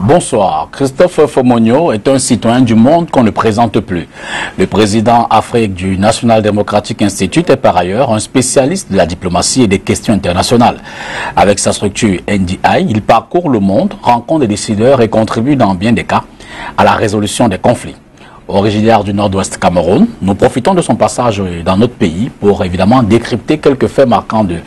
Bonsoir. Christophe Fomonio est un citoyen du monde qu'on ne présente plus. Le président Afrique du National Democratic Institute est par ailleurs un spécialiste de la diplomatie et des questions internationales. Avec sa structure NDI, il parcourt le monde, rencontre des décideurs et contribue dans bien des cas à la résolution des conflits. Originaire du nord-ouest Cameroun, nous profitons de son passage dans notre pays pour évidemment décrypter quelques faits marquants de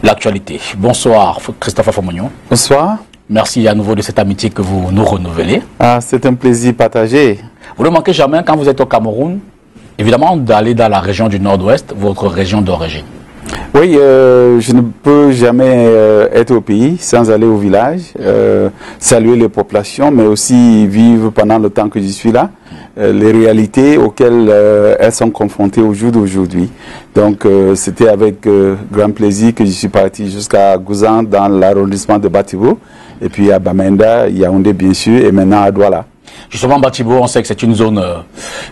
l'actualité. Bonsoir Christophe Fomonio. Bonsoir. Merci à nouveau de cette amitié que vous nous renouvelez. C'est un plaisir partagé. Vous ne manquez jamais quand vous êtes au Cameroun, évidemment d'aller dans la région du nord-ouest, votre région d'origine. Oui, je ne peux jamais être au pays sans aller au village, saluer les populations, mais aussi vivre pendant le temps que je suis là, les réalités auxquelles elles sont confrontées au jour d'aujourd'hui. Donc c'était avec grand plaisir que je suis parti jusqu'à Gouzan dans l'arrondissement de Batibo, et puis à Bamenda, Yaoundé bien sûr, et maintenant à Douala. Justement, Batibo, on sait que c'est une zone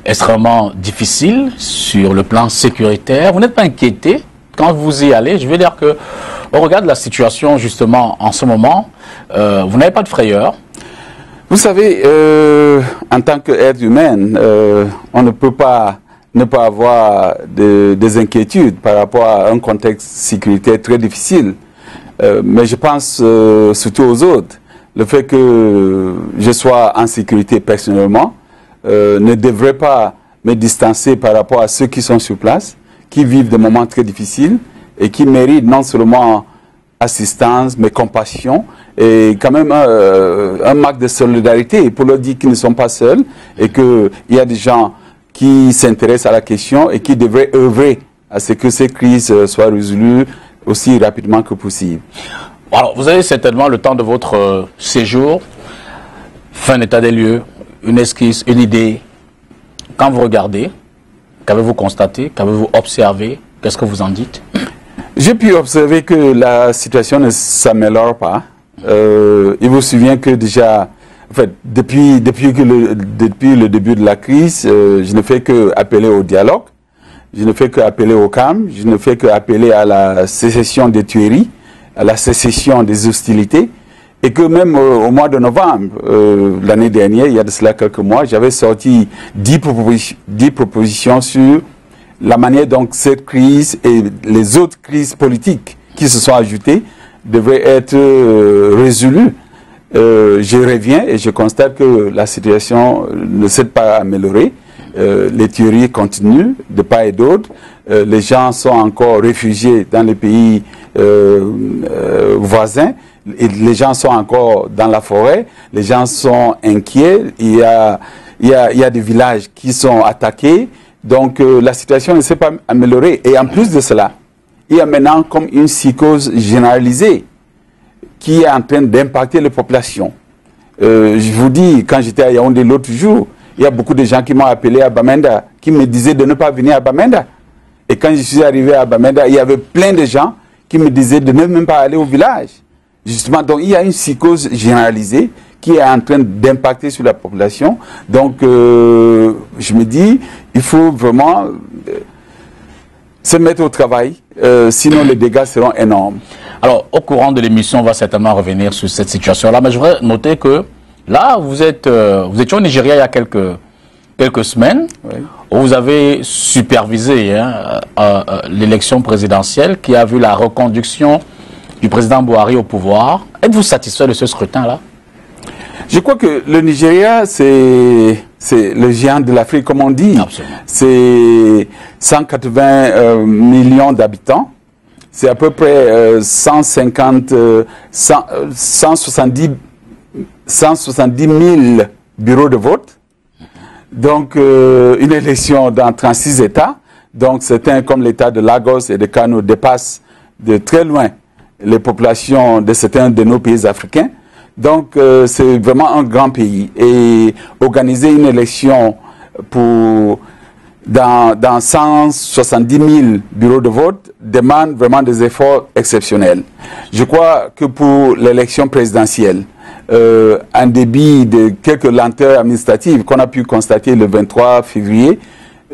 extrêmement difficile sur le plan sécuritaire. Vous n'êtes pas inquiété quand vous y allez? Je veux dire que, au regard de la situation justement en ce moment, vous n'avez pas de frayeur? Vous savez, en tant qu'être humain, on ne peut pas ne pas avoir des inquiétudes par rapport à un contexte sécuritaire très difficile. Mais je pense surtout aux autres. Le fait que je sois en sécurité personnellement ne devrait pas me distancer par rapport à ceux qui sont sur place, qui vivent des moments très difficiles et qui méritent non seulement assistance, mais compassion et quand même un marque de solidarité pour leur dire qu'ils ne sont pas seuls et qu'il y a des gens qui s'intéressent à la question et qui devraient œuvrer à ce que ces crises soient résolues aussi rapidement que possible. Alors, vous avez certainement le temps de votre séjour, fin d'état des lieux, une esquisse, une idée. Quand vous regardez, qu'avez-vous constaté, qu'avez-vous observé, qu'est-ce que vous en dites? J'ai pu observer que la situation ne s'améliore pas. Il vous souvient que déjà, en fait, depuis le début de la crise, je ne fais qu'appeler au dialogue, je ne fais qu'appeler au calme, je ne fais qu'appeler à la cessation des tueries, à la cessation des hostilités, et que même au mois de novembre, l'année dernière, il y a de cela quelques mois, j'avais sorti 10 propositions sur la manière dont cette crise et les autres crises politiques qui se sont ajoutées devraient être résolues. Je reviens et je constate que la situation ne s'est pas améliorée. Les tueries continuent de part et d'autre. Les gens sont encore réfugiés dans les pays voisins. Et les gens sont encore dans la forêt. Les gens sont inquiets. Il y a des villages qui sont attaqués. Donc la situation ne s'est pas améliorée. Et en plus de cela, il y a maintenant comme une psychose généralisée qui est en train d'impacter les populations. Je vous dis, quand j'étais à Yaoundé l'autre jour, il y a beaucoup de gens qui m'ont appelé à Bamenda, qui me disaient de ne pas venir à Bamenda. Et quand je suis arrivé à Bamenda, il y avait plein de gens qui me disaient de ne même pas aller au village. Justement, donc il y a une psychose généralisée qui est en train d'impacter sur la population. Donc, je me dis, il faut vraiment se mettre au travail, sinon les dégâts seront énormes. Alors, au courant de l'émission, on va certainement revenir sur cette situation-là, mais je voudrais noter que là, vous étiez au Nigeria il y a quelques semaines, oui, où vous avez supervisé l'élection présidentielle qui a vu la reconduction du président Buhari au pouvoir. Êtes-vous satisfait de ce scrutin-là? Je crois que le Nigeria, c'est le géant de l'Afrique, comme on dit. C'est 180 millions d'habitants. C'est à peu près 170 000 bureaux de vote. Donc, une élection dans 36 États. Donc, certains, comme l'État de Lagos et de Kano, dépassent de très loin les populations de certains de nos pays africains. Donc, c'est vraiment un grand pays. Et organiser une élection dans 170 000 bureaux de vote demande vraiment des efforts exceptionnels. Je crois que pour l'élection présidentielle, en débit de quelques lenteurs administratives qu'on a pu constater le 23 février,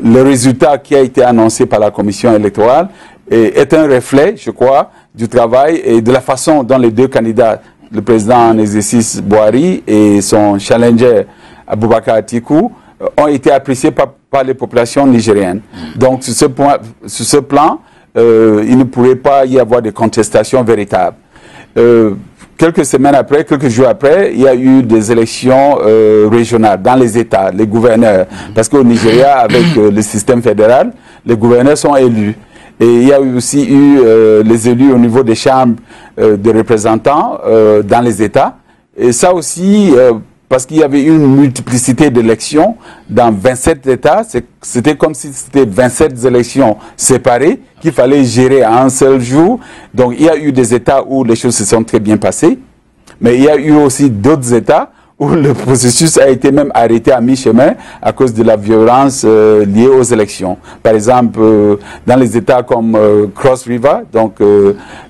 le résultat qui a été annoncé par la commission électorale est un reflet, je crois, du travail et de la façon dont les deux candidats le président en exercice Boari et son challenger Abubakar Atiku ont été appréciés par les populations nigériennes. Donc sur ce plan, il ne pourrait pas y avoir de contestation véritable. Quelques semaines après, quelques jours après, il y a eu des élections régionales dans les États, les gouverneurs. Parce qu'au Nigeria, avec le système fédéral, les gouverneurs sont élus. Et il y a aussi eu les élus au niveau des chambres de représentants dans les États. Et ça aussi, parce qu'il y avait une multiplicité d'élections dans 27 États, c'était comme si c'était 27 élections séparées qu'il fallait gérer à un seul jour. Donc il y a eu des États où les choses se sont très bien passées, mais il y a eu aussi d'autres États où le processus a été même arrêté à mi-chemin à cause de la violence liée aux élections. Par exemple, dans les États comme Cross River, donc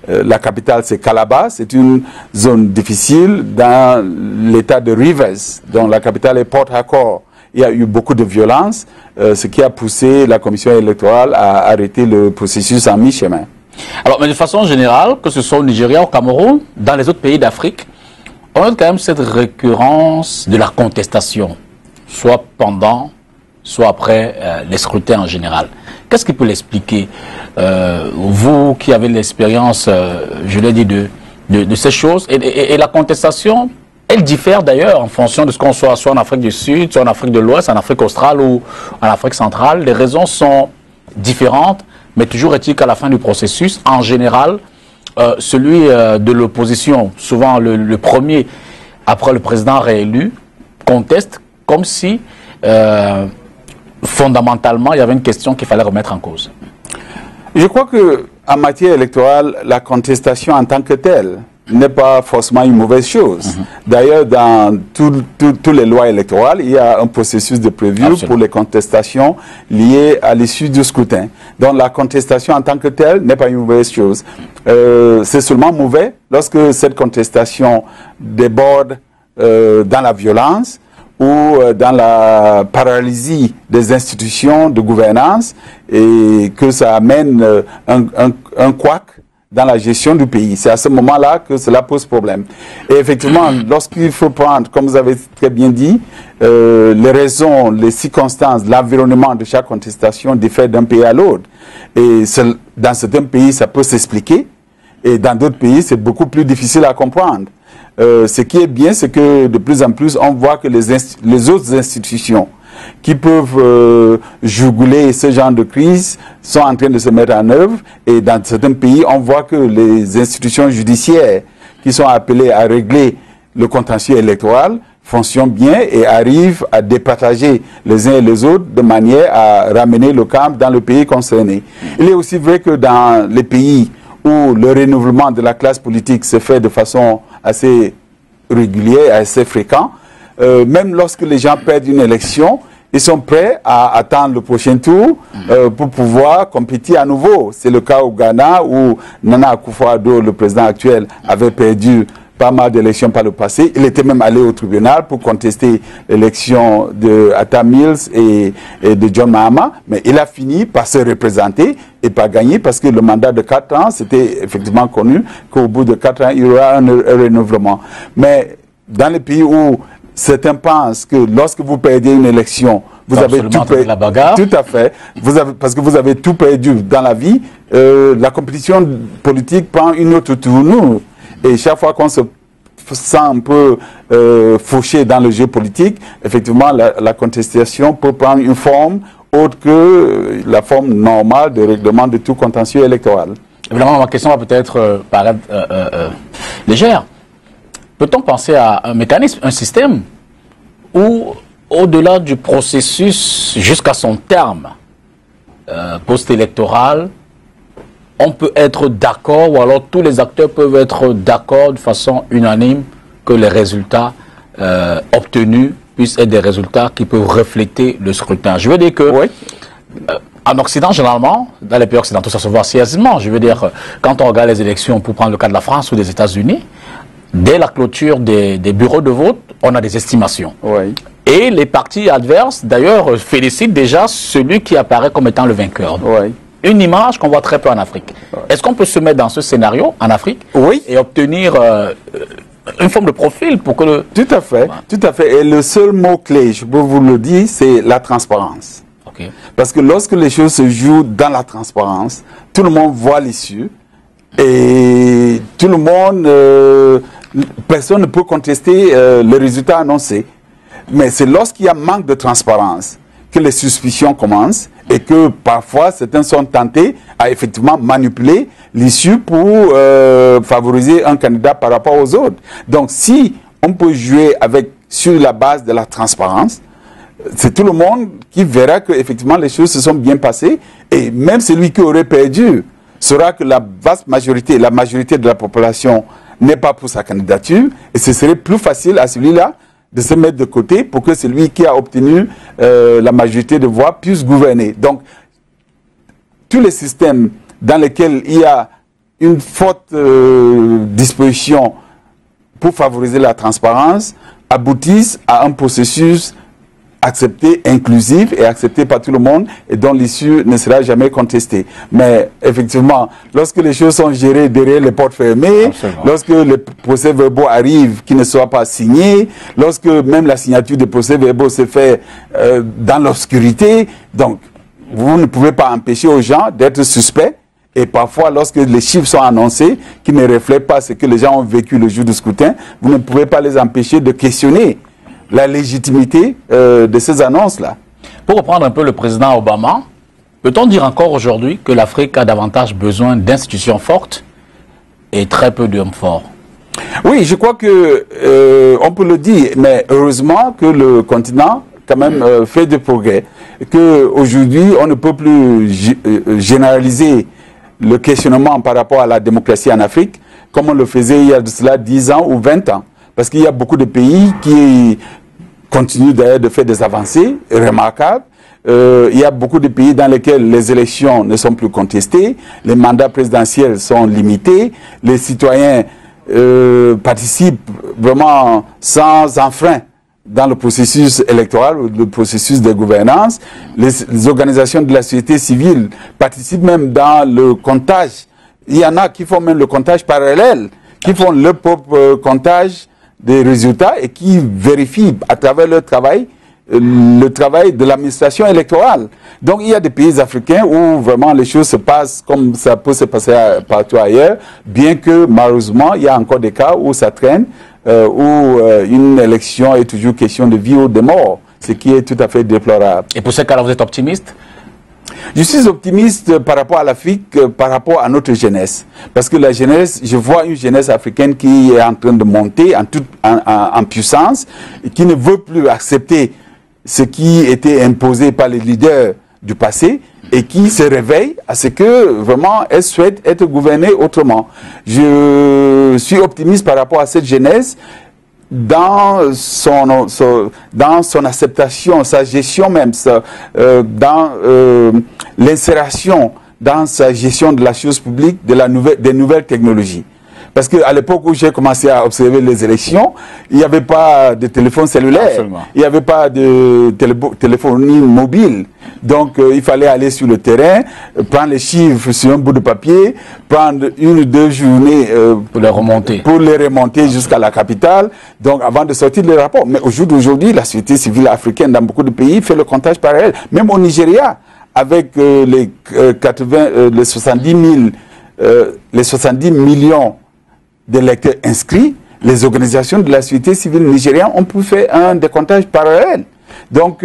la capitale c'est Calabar, c'est une zone difficile. Dans l'État de Rivers, dont la capitale est Port Harcourt, il y a eu beaucoup de violence, ce qui a poussé la commission électorale à arrêter le processus à mi-chemin. Alors, mais de façon générale, que ce soit au Nigeria, au Cameroun, dans les autres pays d'Afrique, on a quand même cette récurrence de la contestation, soit pendant, soit après les scrutins en général. Qu'est-ce qui peut l'expliquer? Vous qui avez l'expérience, je l'ai dit, de ces choses, et la contestation, elle diffère d'ailleurs en fonction de ce qu'on soit en Afrique du Sud, soit en Afrique de l'Ouest, en Afrique australe ou en Afrique centrale. Les raisons sont différentes, mais toujours est-il qu'à la fin du processus, en général, celui de l'opposition, souvent le premier après le président réélu, conteste comme si fondamentalement il y avait une question qu'il fallait remettre en cause. Je crois que en matière électorale, la contestation en tant que telle n'est pas forcément une mauvaise chose. D'ailleurs, dans toutes les lois électorales, il y a un processus de prévu pour les contestations liées à l'issue du scrutin. Donc la contestation en tant que telle n'est pas une mauvaise chose. C'est seulement mauvais lorsque cette contestation déborde dans la violence ou dans la paralysie des institutions de gouvernance et que ça amène un couac dans la gestion du pays. C'est à ce moment-là que cela pose problème. Et effectivement, lorsqu'il faut prendre, comme vous avez très bien dit, les raisons, les circonstances, l'environnement de chaque contestation diffère d'un pays à l'autre. Et dans certains pays, ça peut s'expliquer, et dans d'autres pays, c'est beaucoup plus difficile à comprendre. Ce qui est bien, c'est que de plus en plus, on voit que les autres institutions qui peuvent juguler ce genre de crise sont en train de se mettre en œuvre. Et dans certains pays, on voit que les institutions judiciaires qui sont appelées à régler le contentieux électoral fonctionnent bien et arrivent à départager les uns et les autres de manière à ramener le calme dans le pays concerné. Il est aussi vrai que dans les pays où le renouvellement de la classe politique se fait de façon assez régulière, assez fréquente, même lorsque les gens perdent une élection, ils sont prêts à attendre le prochain tour pour pouvoir compétir à nouveau. C'est le cas au Ghana où Nana Akufo-Addo, le président actuel, avait perdu pas mal d'élections par le passé. Il était même allé au tribunal pour contester l'élection de Atta Mills et de John Mahama, mais il a fini par se représenter et par gagner parce que le mandat de 4 ans, c'était effectivement connu qu'au bout de 4 ans, il y aura un renouvellement. Mais dans les pays où certains pensent que lorsque vous perdez une élection, vous avez tout perdu. La bagarre. Tout à fait. Parce que vous avez tout perdu dans la vie. La compétition politique prend une autre tournure. Et chaque fois qu'on se sent un peu fauché dans le jeu politique, effectivement, la contestation peut prendre une forme autre que la forme normale de règlement de tout contentieux électoral. Évidemment, ma question va peut-être paraître légère. Peut-on penser à un mécanisme, un système où, au-delà du processus jusqu'à son terme post-électoral, on peut être d'accord, ou alors tous les acteurs peuvent être d'accord de façon unanime que les résultats obtenus puissent être des résultats qui peuvent refléter le scrutin? Je veux dire que, en Occident, généralement, dans les pays occidentaux, ça se voit assez aisément. Je veux dire, quand on regarde les élections, pour prendre le cas de la France ou des États-Unis, dès la clôture des bureaux de vote, on a des estimations. Et les partis adverses, d'ailleurs, félicitent déjà celui qui apparaît comme étant le vainqueur. Une image qu'on voit très peu en Afrique. Est-ce qu'on peut se mettre dans ce scénario en Afrique et obtenir une forme de profil pour que le... Tout à fait, tout à fait. Et le seul mot-clé, je peux vous le dire, c'est la transparence. Okay. Parce que lorsque les choses se jouent dans la transparence, tout le monde voit l'issue et tout le monde, personne ne peut contester le résultat annoncé. Mais c'est lorsqu'il y a manque de transparence que les suspicions commencent et que parfois certains sont tentés à effectivement manipuler l'issue pour favoriser un candidat par rapport aux autres. Donc si on peut jouer sur la base de la transparence, c'est tout le monde qui verra que effectivement les choses se sont bien passées et même celui qui aurait perdu saura que la vaste majorité, la majorité de la population n'est pas pour sa candidature et ce serait plus facile à celui-là de se mettre de côté pour que celui qui a obtenu la majorité de voix puisse gouverner. Donc, tous les systèmes dans lesquels il y a une forte disposition pour favoriser la transparence aboutissent à un processus accepté, inclusif et accepté par tout le monde et dont l'issue ne sera jamais contestée. Mais effectivement, lorsque les choses sont gérées derrière les portes fermées, lorsque les procès-verbaux arrivent qui ne soient pas signés, lorsque même la signature des procès-verbaux se fait dans l'obscurité, donc vous ne pouvez pas empêcher aux gens d'être suspects. Et parfois, lorsque les chiffres sont annoncés, qui ne reflètent pas ce que les gens ont vécu le jour du scrutin, vous ne pouvez pas les empêcher de questionner la légitimité de ces annonces-là. Pour reprendre un peu le président Obama, peut-on dire encore aujourd'hui que l'Afrique a davantage besoin d'institutions fortes et très peu d'hommes forts? Oui, je crois que on peut le dire, mais heureusement que le continent quand même fait des progrès. Qu'aujourd'hui, on ne peut plus généraliser le questionnement par rapport à la démocratie en Afrique comme on le faisait il y a de cela 10 ans ou 20 ans. Parce qu'il y a beaucoup de pays qui continuent d'ailleurs de faire des avancées remarquables. Il y a beaucoup de pays dans lesquels les élections ne sont plus contestées, les mandats présidentiels sont limités, les citoyens participent vraiment sans enfrein dans le processus électoral, le processus de gouvernance. Les organisations de la société civile participent même dans le comptage. Il y en a qui font même le comptage parallèle, qui font leur propre comptage des résultats et qui vérifient à travers leur travail le travail de l'administration électorale. Donc il y a des pays africains où vraiment les choses se passent comme ça peut se passer partout ailleurs, bien que malheureusement il y a encore des cas où ça traîne, où une élection est toujours question de vie ou de mort, ce qui est tout à fait déplorable. Et pour ce cas-là, vous êtes optimiste? Je suis optimiste par rapport à l'Afrique, par rapport à notre jeunesse. Parce que la jeunesse, je vois une jeunesse africaine qui est en train de monter en puissance, et qui ne veut plus accepter ce qui était imposé par les leaders du passé, et qui se réveille à ce que vraiment elle souhaite être gouvernée autrement. Je suis optimiste par rapport à cette jeunesse, dans son acceptation, sa gestion même, dans l'insération dans sa gestion de la chose publique des nouvelles technologies. Parce qu'à l'époque où j'ai commencé à observer les élections, il n'y avait pas de téléphone cellulaire, absolument, il n'y avait pas de téléphonie mobile. Donc il fallait aller sur le terrain, prendre les chiffres sur un bout de papier, prendre 1 ou 2 journées pour les remonter jusqu'à la capitale, donc avant de sortir les rapports. Mais au jour d'aujourd'hui, la société civile africaine dans beaucoup de pays fait le comptage parallèle. Même au Nigeria, avec les 70 millions d'électeurs inscrits, les organisations de la société civile nigériane ont pu faire un décomptage parallèle. Donc,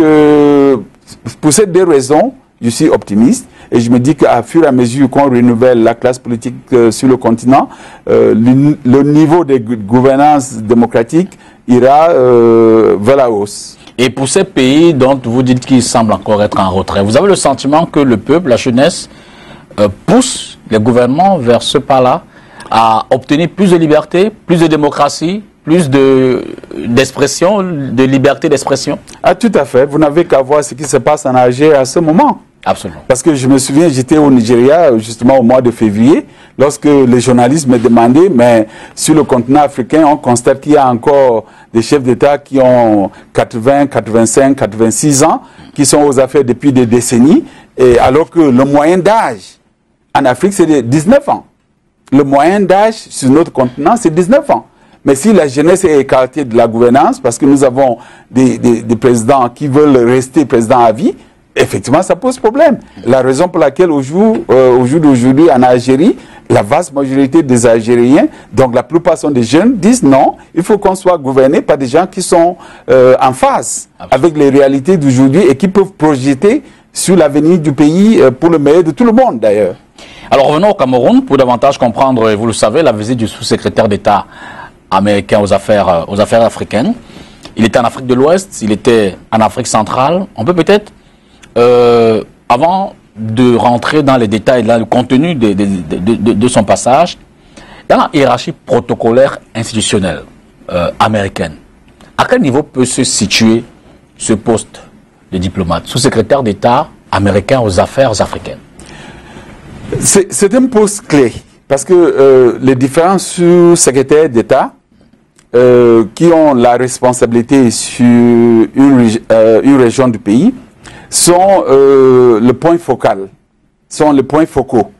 pour ces 2 raisons, je suis optimiste et je me dis qu'à fur et à mesure qu'on renouvelle la classe politique sur le continent, le niveau de gouvernance démocratique ira vers la hausse. Et pour ces pays dont vous dites qu'ils semblent encore être en retrait, vous avez le sentiment que le peuple, la jeunesse, pousse les gouvernements vers ce pas-là, à obtenir plus de liberté, plus de démocratie, plus d'expression, de liberté d'expression? Ah, tout à fait. Vous n'avez qu'à voir ce qui se passe en Algérie à ce moment. Absolument. Parce que je me souviens, j'étais au Nigeria justement au mois de février, lorsque les journalistes me demandaient, mais sur le continent africain, on constate qu'il y a encore des chefs d'État qui ont 80, 85, 86 ans, qui sont aux affaires depuis des décennies, et alors que le moyen d'âge en Afrique, c'est de 19 ans. Le moyen d'âge sur notre continent, c'est 19 ans. Mais si la jeunesse est écartée de la gouvernance, parce que nous avons des présidents qui veulent rester présidents à vie, effectivement, ça pose problème. La raison pour laquelle au jour d'aujourd'hui en Algérie, la vaste majorité des Algériens, donc la plupart sont des jeunes, disent non, il faut qu'on soit gouverné par des gens qui sont en phase avec les réalités d'aujourd'hui et qui peuvent projeter sur l'avenir du pays pour le meilleur de tout le monde d'ailleurs. Alors revenons au Cameroun pour davantage comprendre, vous le savez, la visite du sous-secrétaire d'État américain aux affaires africaines. Il était en Afrique de l'Ouest, il était en Afrique centrale. On peut peut-être, avant de rentrer dans les détails, dans le contenu de son passage, dans la hiérarchie protocolaire institutionnelle américaine, à quel niveau peut se situer ce poste de diplomate, sous-secrétaire d'État américain aux affaires africaines? C'est un poste clé, parce que les différents sous-secrétaires d'État qui ont la responsabilité sur une région du pays sont le point focal, sont les points focaux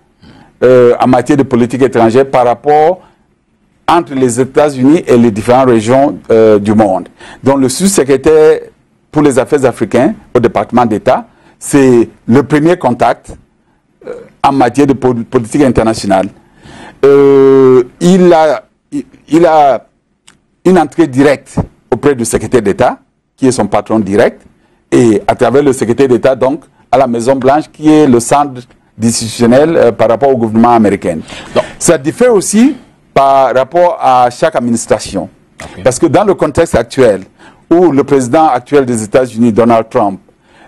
en matière de politique étrangère par rapport entre les États-Unis et les différentes régions du monde. Donc le sous-secrétaire pour les affaires africaines au département d'État, c'est le premier contact en matière de politique internationale. Il a une entrée directe auprès du secrétaire d'État, qui est son patron direct, et à travers le secrétaire d'État, donc, à la Maison-Blanche, qui est le centre décisionnel par rapport au gouvernement américain. Donc, ça diffère aussi par rapport à chaque administration. Okay. Parce que dans le contexte actuel, où le président actuel des États-Unis, Donald Trump,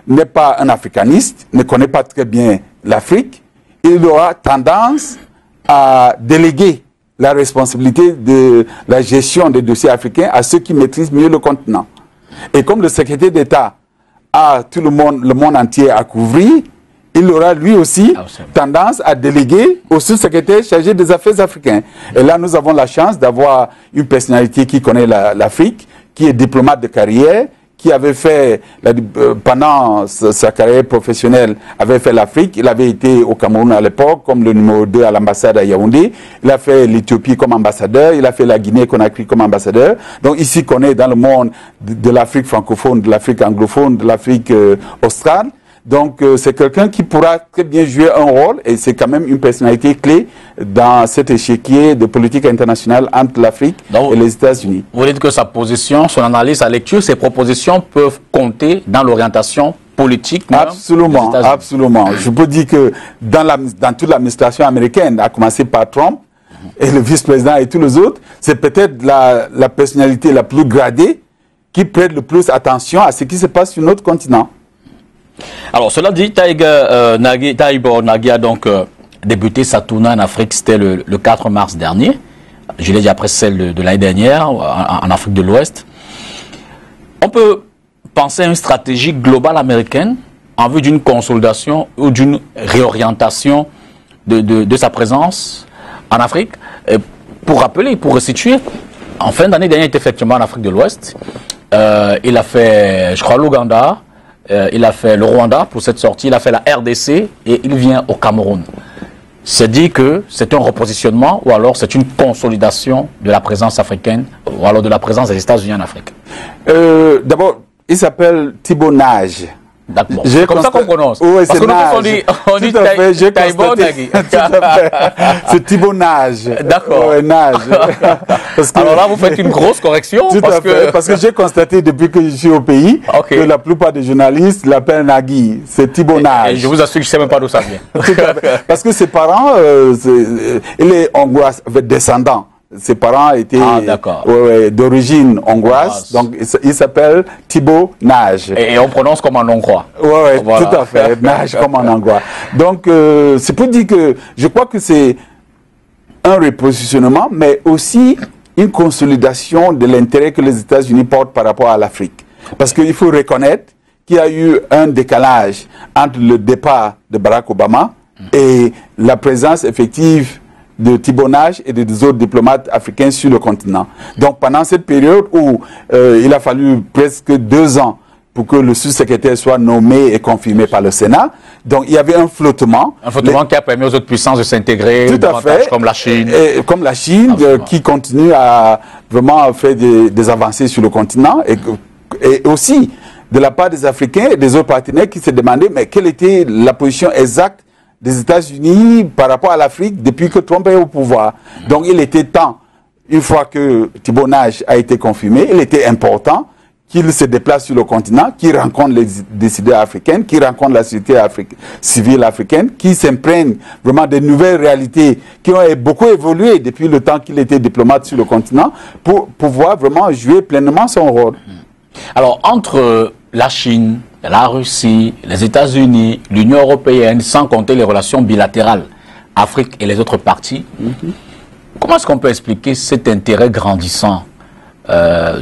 n'est pas un africaniste, ne connaît pas très bien l'Afrique, il aura tendance à déléguer la responsabilité de la gestion des dossiers africains à ceux qui maîtrisent mieux le continent. Et comme le secrétaire d'État a tout le monde entier à couvrir, il aura lui aussi tendance à déléguer au sous-secrétaire chargé des affaires africaines. Et là, nous avons la chance d'avoir une personnalité qui connaît l'Afrique, qui est diplomate de carrière, qui avait fait, pendant sa carrière professionnelle, avait fait l'Afrique. Il avait été au Cameroun à l'époque, comme le numéro 2 à l'ambassade à Yaoundé. Il a fait l'Éthiopie comme ambassadeur. Il a fait la Guinée-Conakry comme ambassadeur. Donc ici, qu'on est dans le monde de l'Afrique francophone, de l'Afrique anglophone, de l'Afrique australe. Donc c'est quelqu'un qui pourra très bien jouer un rôle, et c'est quand même une personnalité clé dans cet échiquier de politique internationale entre l'Afrique et les États-Unis. Vous dites que sa position, son analyse, sa lecture, ses propositions peuvent compter dans l'orientation politique? Absolument, absolument. Je peux dire que dans toute l'administration américaine, à commencer par Trump et le vice-président et tous les autres, c'est peut-être la personnalité la plus gradée qui prête le plus attention à ce qui se passe sur notre continent. Alors, cela dit, Taïbo Nagy a donc débuté sa tournée en Afrique, c'était le 4 mars dernier. Je l'ai dit après celle de l'année dernière, en Afrique de l'Ouest. On peut penser à une stratégie globale américaine en vue d'une consolidation ou d'une réorientation de sa présence en Afrique. Et pour rappeler, pour resituer, en fin d'année dernière, il était effectivement en Afrique de l'Ouest. Il a fait, je crois, l'Ouganda. Il a fait le Rwanda pour cette sortie, il a fait la RDC et il vient au Cameroun. C'est dit que c'est un repositionnement ou alors c'est une consolidation de la présence africaine ou alors de la présence des États-Unis en Afrique? D'abord, il s'appelle Thibaut Nagy. D'accord. C'est comme ça qu'on prononce. Oui, c'est Nagy. On dit Taïbo Nagy. C'est Thibaut Nagy. D'accord. Ouais, Nagy. Alors là, vous faites une grosse correction. Parce que j'ai constaté depuis que je suis au pays que la plupart des journalistes l'appellent Nagy. C'est Thibaut Nagy. Et je vous assure que je ne sais même pas d'où ça vient. Parce que ses parents, il est hongrois, descendant. Ses parents étaient d'origine hongroise, donc il s'appelle Thibaut Nagy. Et on prononce comme en hongrois. Oui, voilà. Tout à fait, Nagy comme en hongrois. Donc c'est pour dire que je crois que c'est un repositionnement, mais aussi une consolidation de l'intérêt que les États-Unis portent par rapport à l'Afrique. Parce qu'il faut reconnaître qu'il y a eu un décalage entre le départ de Barack Obama et la présence effective de Thibaut Nagy et des autres diplomates africains sur le continent. Donc pendant cette période où il a fallu presque 2 ans pour que le sous-secrétaire soit nommé et confirmé par le Sénat. Donc il y avait un flottement. Un flottement qui a permis aux autres puissances de s'intégrer, tout à fait, comme la Chine. Et comme la Chine, qui continue à vraiment faire des avancées sur le continent. Et aussi, de la part des Africains et des autres partenaires qui se demandaient mais quelle était la position exacte des États-Unis par rapport à l'Afrique depuis que Trump est au pouvoir. Donc il était temps, une fois que Thibault Nage a été confirmé, il était important qu'il se déplace sur le continent, qu'il rencontre les décideurs africains, qu'il rencontre la société civile africaine, qu'il s'imprègne vraiment des nouvelles réalités qui ont beaucoup évolué depuis le temps qu'il était diplomate sur le continent pour pouvoir vraiment jouer pleinement son rôle. Alors, entre la Chine, la Russie, les États-Unis, l'Union européenne, sans compter les relations bilatérales, Afrique et les autres parties, comment est-ce qu'on peut expliquer cet intérêt grandissant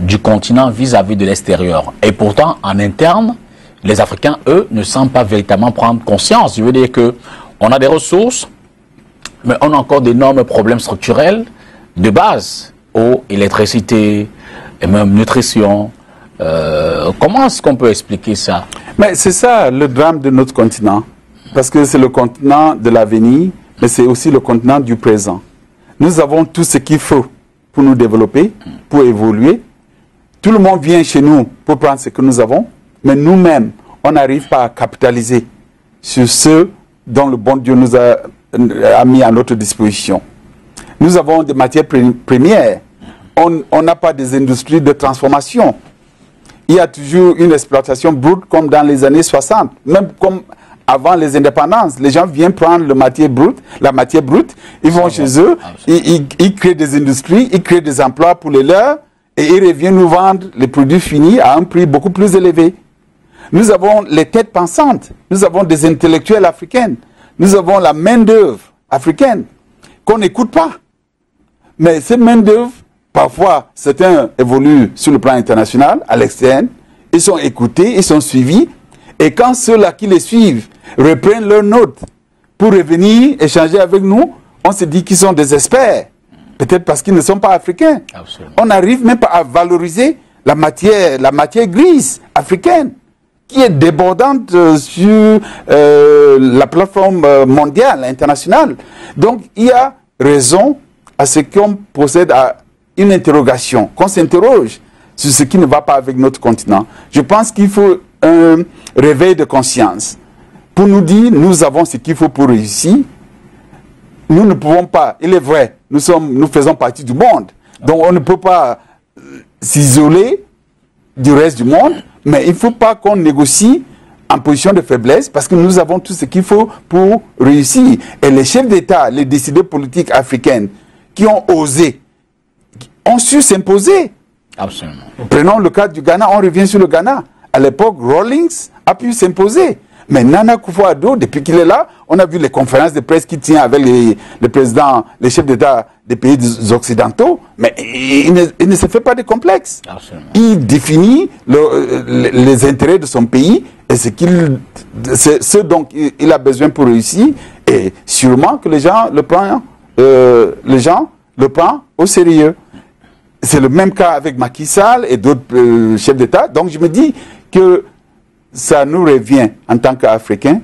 du continent vis-à-vis de l'extérieur? Et pourtant, en interne, les Africains, eux, ne semblent pas véritablement prendre conscience. Je veux dire qu'on a des ressources, mais on a encore d'énormes problèmes structurels de base, eau, électricité, et même nutrition. Comment est-ce qu'on peut expliquer ça? Mais c'est ça le drame de notre continent. Parce que c'est le continent de l'avenir, mais c'est aussi le continent du présent. Nous avons tout ce qu'il faut pour nous développer, pour évoluer. Tout le monde vient chez nous pour prendre ce que nous avons, mais nous-mêmes, on n'arrive pas à capitaliser sur ce dont le bon Dieu nous a mis à notre disposition. Nous avons des matières premières. On n'a pas des industries de transformation. Il y a toujours une exploitation brute comme dans les années 60, même comme avant les indépendances. Les gens viennent prendre la matière brute, ils vont chez eux, ils créent des industries, ils créent des emplois pour les leurs et ils reviennent nous vendre les produits finis à un prix beaucoup plus élevé. Nous avons les têtes pensantes, nous avons des intellectuels africains, nous avons la main-d'œuvre africaine qu'on n'écoute pas. Mais cette main-d'œuvre, parfois, certains évoluent sur le plan international, à l'externe, ils sont écoutés, ils sont suivis, et quand ceux-là qui les suivent reprennent leurs notes pour revenir échanger avec nous, on se dit qu'ils sont des experts, peut-être parce qu'ils ne sont pas africains. Absolument. On n'arrive même pas à valoriser la matière grise africaine, qui est débordante sur la plateforme mondiale, internationale. Donc, il y a raison à ce qu'on procède à une interrogation, qu'on s'interroge sur ce qui ne va pas avec notre continent. Je pense qu'il faut un réveil de conscience pour nous dire, nous avons ce qu'il faut pour réussir. Nous ne pouvons pas, il est vrai, nous faisons partie du monde. Donc on ne peut pas s'isoler du reste du monde, mais il ne faut pas qu'on négocie en position de faiblesse parce que nous avons tout ce qu'il faut pour réussir. Et les chefs d'État, les décideurs politiques africains qui ont osé, ont su s'imposer. Absolument. Prenons le cas du Ghana, on revient sur le Ghana. À l'époque, Rawlings a pu s'imposer. Mais Nana Akufo-Addo, depuis qu'il est là, on a vu les conférences de presse qu'il tient avec les présidents, les chefs d'État des pays occidentaux, mais il ne se fait pas de complexe. Absolument. Il définit les intérêts de son pays et ce dont il a besoin pour réussir. Et sûrement que les gens le prennent au sérieux. C'est le même cas avec Macky Sall et d'autres chefs d'État. Donc je me dis que ça nous revient en tant qu'Africains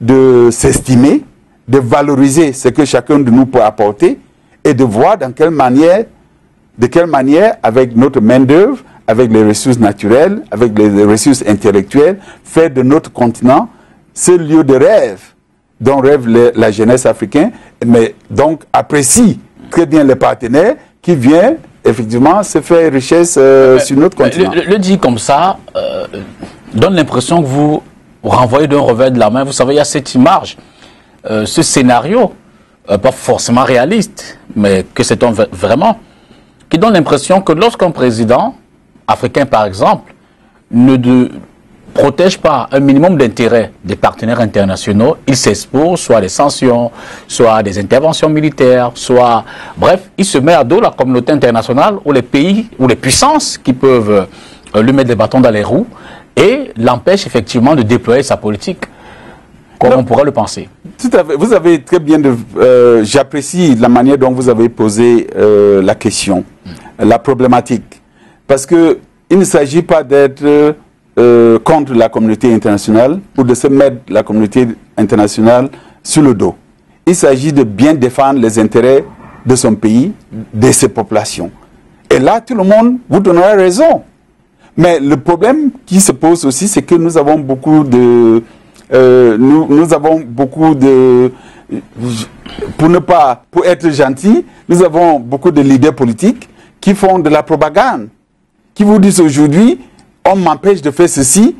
de s'estimer, de valoriser ce que chacun de nous peut apporter et de voir de quelle manière, avec notre main-d'œuvre, avec les ressources naturelles, avec les ressources intellectuelles, faire de notre continent ce lieu de rêve dont rêve la jeunesse africaine, mais donc apprécie très bien les partenaires qui viennent effectivement se faire richesse sur notre continent. Le dit comme ça donne l'impression que vous renvoyez d'un revers de la main. Vous savez, il y a cette image, ce scénario, pas forcément réaliste, mais que c'est vraiment, qui donne l'impression que lorsqu'un président africain, par exemple, ne protège pas un minimum d'intérêts des partenaires internationaux, il s'expose soit à des sanctions, soit à des interventions militaires, soit... Bref, il se met à dos la communauté internationale ou les pays ou les puissances qui peuvent lui mettre des bâtons dans les roues et l'empêche effectivement de déployer sa politique comme on pourrait le penser. Tout à fait. Vous avez très bien... j'apprécie la manière dont vous avez posé la question, la problématique. Parce qu'il ne s'agit pas d'être contre la communauté internationale ou de se mettre la communauté internationale sur le dos. Il s'agit de bien défendre les intérêts de son pays, de ses populations. Et là, tout le monde vous donnera raison. Mais le problème qui se pose aussi, c'est que nous avons beaucoup de... pour être gentil, nous avons beaucoup de leaders politiques qui font de la propagande, qui vous disent aujourd'hui, on m'empêche de faire ceci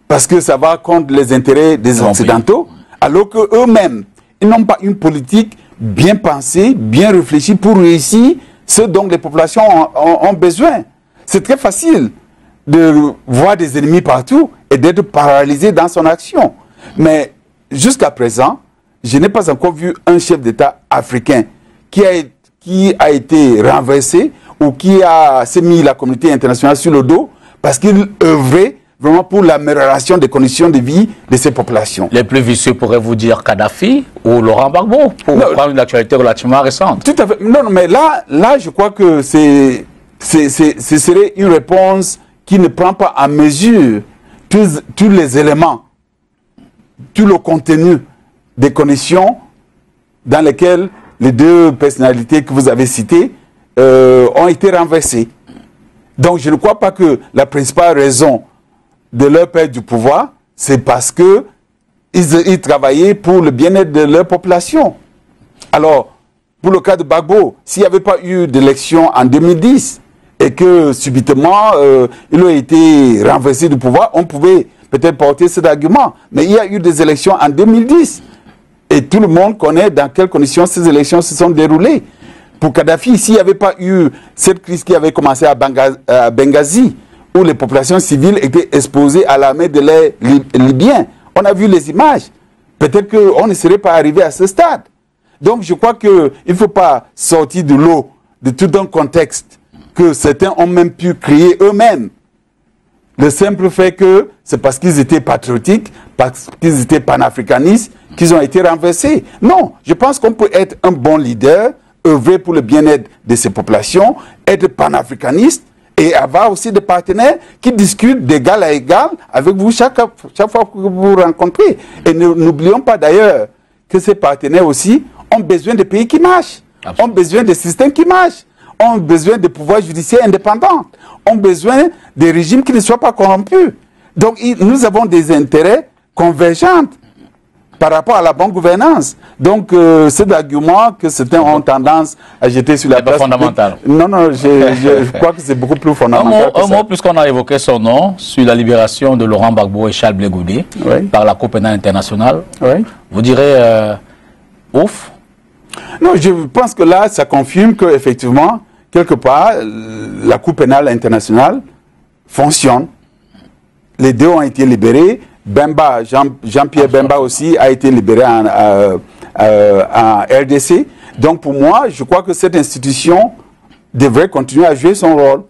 parce que ça va contre les intérêts des Occidentaux, alors qu'eux-mêmes, ils n'ont pas une politique bien pensée, bien réfléchie pour réussir ce dont les populations ont besoin. C'est très facile de voir des ennemis partout et d'être paralysé dans son action. Mais jusqu'à présent, je n'ai pas encore vu un chef d'État africain qui a été renversé ou qui s'est mis la communauté internationale sur le dos parce qu'il œuvrait vraiment pour l'amélioration des conditions de vie de ces populations. Les plus vicieux pourraient vous dire Kadhafi ou Laurent Gbagbo, pour prendre une actualité relativement récente. Tout à fait. Non, mais là je crois que ce serait une réponse qui ne prend pas en mesure tous les éléments, tout le contenu des conditions dans lesquelles les deux personnalités que vous avez citées ont été renversées. Donc je ne crois pas que la principale raison de leur perte du pouvoir, c'est parce que ils travaillaient pour le bien-être de leur population. Alors, pour le cas de Gbagbo, s'il n'y avait pas eu d'élection en 2010 et que subitement il a été renversé du pouvoir, on pouvait peut-être porter cet argument. Mais il y a eu des élections en 2010 et tout le monde connaît dans quelles conditions ces élections se sont déroulées. Pour Kadhafi, s'il n'y avait pas eu cette crise qui avait commencé à Benghazi, où les populations civiles étaient exposées à l'armée de l'air libyen. On a vu les images. Peut-être qu'on ne serait pas arrivé à ce stade. Donc je crois qu'il ne faut pas sortir de l'eau, de tout un contexte que certains ont même pu créer eux-mêmes. Le simple fait que c'est parce qu'ils étaient patriotiques, parce qu'ils étaient panafricanistes, qu'ils ont été renversés. Non, je pense qu'on peut être un bon leader, œuvrer pour le bien-être de ces populations, être panafricaniste, et avoir aussi des partenaires qui discutent d'égal à égal avec vous chaque fois que vous vous rencontrez. Et n'oublions pas d'ailleurs que ces partenaires aussi ont besoin de pays qui marchent, ont besoin de systèmes qui marchent, ont besoin de pouvoirs judiciaires indépendants, ont besoin de régimes qui ne soient pas corrompus. Donc nous avons des intérêts convergents par rapport à la bonne gouvernance. Donc, cet argument que certains ont tendance à jeter sur la place... C'est pas fondamental. Non, je crois que c'est beaucoup plus fondamental. Un mot, puisqu'on a évoqué son nom, sur la libération de Laurent Gbagbo et Charles Blé Goudé par la Cour pénale internationale. Oui. Vous direz ouf? Non, je pense que là, ça confirme qu'effectivement, quelque part, la Cour pénale internationale fonctionne. Les deux ont été libérés. Bemba, Jean-Pierre Bemba aussi a été libéré en RDC. Donc pour moi, je crois que cette institution devrait continuer à jouer son rôle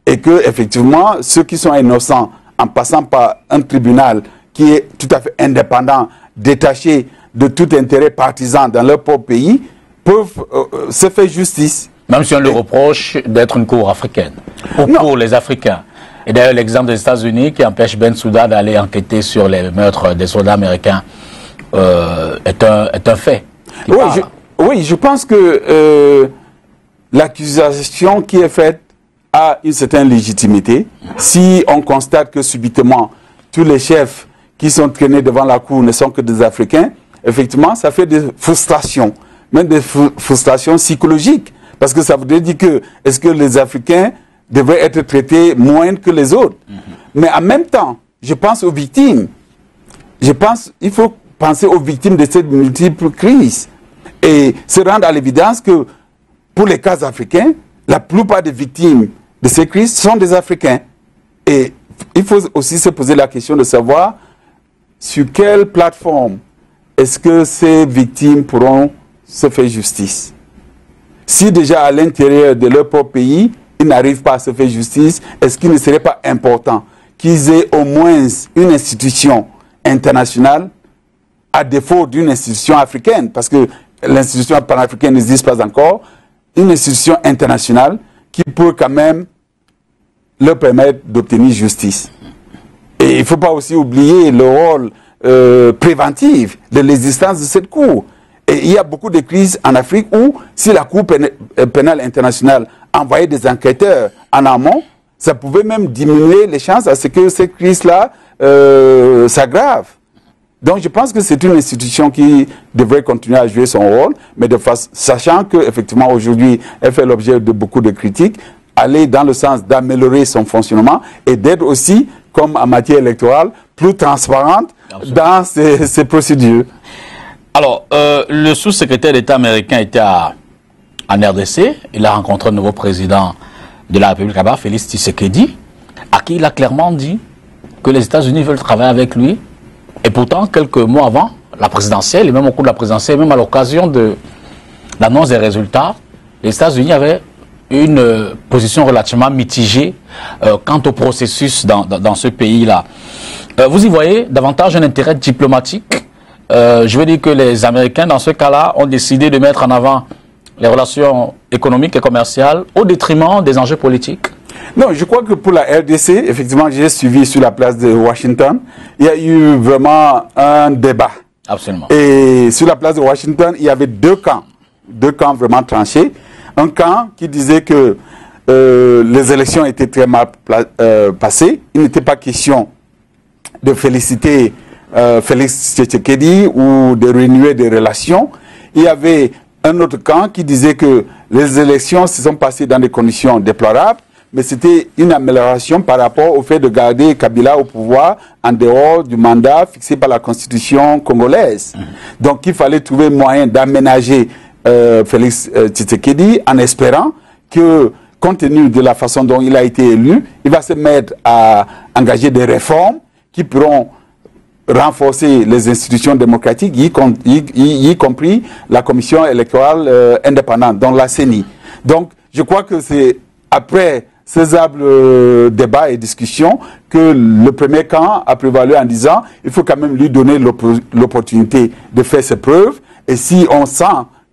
et que effectivement ceux qui sont innocents en passant par un tribunal qui est tout à fait indépendant, détaché de tout intérêt partisan dans leur propre pays, peuvent se faire justice. Même si on le reproche d'être une cour africaine, ou pour les Africains. Et d'ailleurs, l'exemple des États-Unis qui empêche Bensouda d'aller enquêter sur les meurtres des soldats américains est un fait. Oui, je pense que l'accusation qui est faite a une certaine légitimité. Si on constate que subitement, tous les chefs qui sont traînés devant la cour ne sont que des Africains, effectivement, ça fait des frustrations, même des frustrations psychologiques. Parce que ça voudrait dire que, est-ce que les Africains devraient être traités moins que les autres? Mais en même temps, je pense aux victimes. Il faut penser aux victimes de cette multiple crise. Et se rendre à l'évidence que, pour les cas africains, la plupart des victimes de ces crises sont des Africains. Et il faut aussi se poser la question de savoir sur quelle plateforme est-ce que ces victimes pourront se faire justice. Si déjà à l'intérieur de leur propre pays, ils n'arrivent pas à se faire justice, est-ce qu'il ne serait pas important qu'ils aient au moins une institution internationale à défaut d'une institution africaine, parce que l'institution panafricaine n'existe pas encore, une institution internationale qui peut quand même leur permettre d'obtenir justice. Et Et il ne faut pas aussi oublier le rôle préventif de l'existence de cette Cour. Et il y a beaucoup de crises en Afrique où, si la Cour pénale internationale envoyait des enquêteurs en amont, ça pouvait même diminuer les chances à ce que cette crise-là s'aggrave. Donc je pense que c'est une institution qui devrait continuer à jouer son rôle, mais sachant qu'effectivement aujourd'hui elle fait l'objet de beaucoup de critiques, aller dans le sens d'améliorer son fonctionnement et d'être aussi, comme en matière électorale, plus transparente dans ces procédures. Alors, le sous-secrétaire d'État américain était en RDC. Il a rencontré le nouveau président de la République là-bas, Félix Tshisekedi, à qui il a clairement dit que les États-Unis veulent travailler avec lui. Et pourtant, quelques mois avant la présidentielle, et même au cours de la présidentielle, même à l'occasion de l'annonce des résultats, les États-Unis avaient une position relativement mitigée quant au processus dans ce pays-là. Vous y voyez davantage un intérêt diplomatique. Je veux dire que les Américains, dans ce cas-là, ont décidé de mettre en avant les relations économiques et commerciales au détriment des enjeux politiques. Non, je crois que pour la RDC, effectivement, j'ai suivi sur la place de Washington, il y a eu vraiment un débat. Absolument. Et sur la place de Washington, il y avait deux camps vraiment tranchés. Un camp qui disait que les élections étaient très mal passées. Il n'était pas question de féliciter Félix Tshisekedi ou de renouer des relations. Il y avait un autre camp qui disait que les élections se sont passées dans des conditions déplorables, mais c'était une amélioration par rapport au fait de garder Kabila au pouvoir en dehors du mandat fixé par la constitution congolaise. Donc il fallait trouver moyen d'aménager Félix Tshisekedi en espérant que, compte tenu de la façon dont il a été élu, il va se mettre à engager des réformes qui pourront renforcer les institutions démocratiques, y compris la commission électorale indépendante, donc la CENI. Donc je crois que c'est après ces âpres débats et discussions que le premier camp a prévalu en disant il faut quand même lui donner l'opportunité de faire ses preuves, et si on sent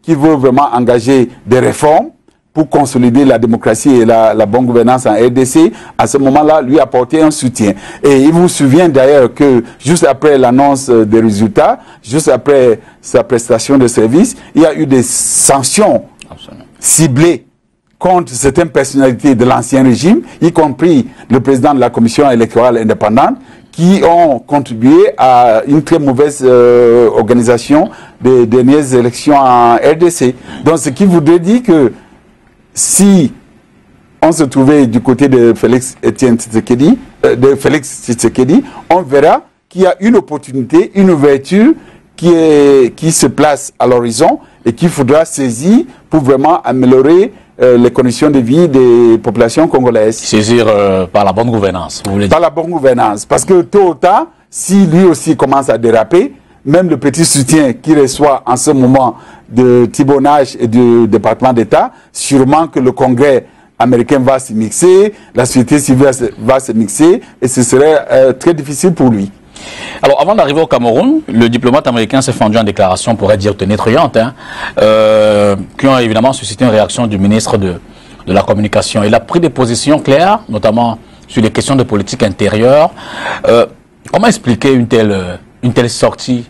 qu'il veut vraiment engager des réformes pour consolider la démocratie et la bonne gouvernance en RDC, à ce moment-là, lui apporter un soutien. Et il vous souvient d'ailleurs que juste après l'annonce des résultats, juste après sa prestation de service, il y a eu des sanctions ciblées contre certaines personnalités de l'ancien régime, y compris le président de la commission électorale indépendante, qui ont contribué à une très mauvaise organisation des dernières élections en RDC. Donc ce qui voudrait dire que si on se trouvait du côté de Félix Tshisekedi, on verra qu'il y a une opportunité, une ouverture qui se place à l'horizon et qu'il faudra saisir pour vraiment améliorer les conditions de vie des populations congolaises. Saisir par la bonne gouvernance, vous voulez dire? Par la bonne gouvernance. Parce que tôt ou tard, si lui aussi commence à déraper, même le petit soutien qu'il reçoit en ce moment de Thibonage et du département d'État, sûrement que le Congrès américain va s'y mixer, la société civile va se mixer, et ce serait très difficile pour lui. Alors, avant d'arriver au Cameroun, le diplomate américain s'est fendu en déclaration, pour dire tonitruante, qui ont évidemment suscité une réaction du ministre de la Communication. Il a pris des positions claires, notamment sur les questions de politique intérieure. Comment expliquer une telle sortie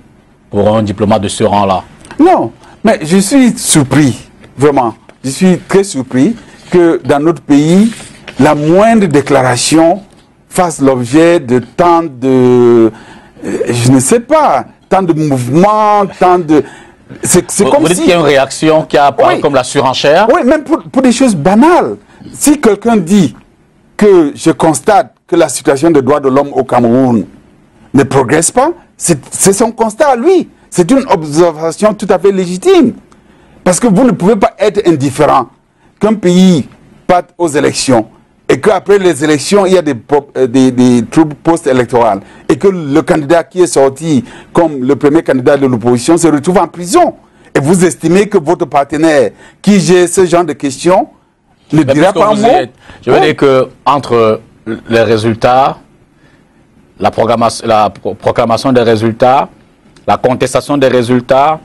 pour un diplomate de ce rang-là? Non, mais je suis surpris, vraiment. Je suis très surpris que dans notre pays, la moindre déclaration fasse l'objet de tant de, je ne sais pas, tant de mouvements, tant de... C'est comme vous dites qu'il y a une réaction qui apparaît comme la surenchère? Oui, même pour des choses banales. Si quelqu'un dit que je constate que la situation des droits de l'homme au Cameroun ne progresse pas, c'est son constat à lui. C'est une observation tout à fait légitime. Parce que vous ne pouvez pas être indifférent qu'un pays parte aux élections et qu'après les élections, il y a des troubles post-électorales et que le candidat qui est sorti comme le premier candidat de l'opposition se retrouve en prison. Et vous estimez que votre partenaire qui gère ce genre de questions ne dira pas un mot? Je veux dire que entre les résultats, la proclamation des résultats, la contestation des résultats,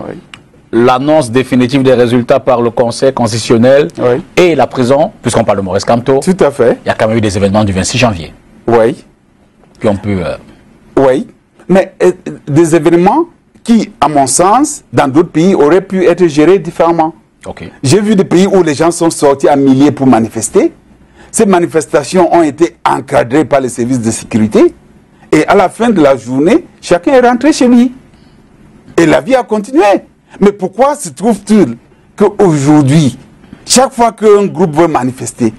l'annonce définitive des résultats par le Conseil constitutionnel et la prison, puisqu'on parle de Maurice Kamto. Tout à fait. Il y a quand même eu des événements du 26 janvier. Oui. Qui ont pu Oui, mais des événements qui, à mon sens, dans d'autres pays, auraient pu être gérés différemment. Okay. J'ai vu des pays où les gens sont sortis à milliers pour manifester. Ces manifestations ont été encadrées par les services de sécurité. Et à la fin de la journée, chacun est rentré chez lui. Et la vie a continué. Mais pourquoi se trouve-t-il qu'aujourd'hui, chaque fois qu'un groupe veut manifester,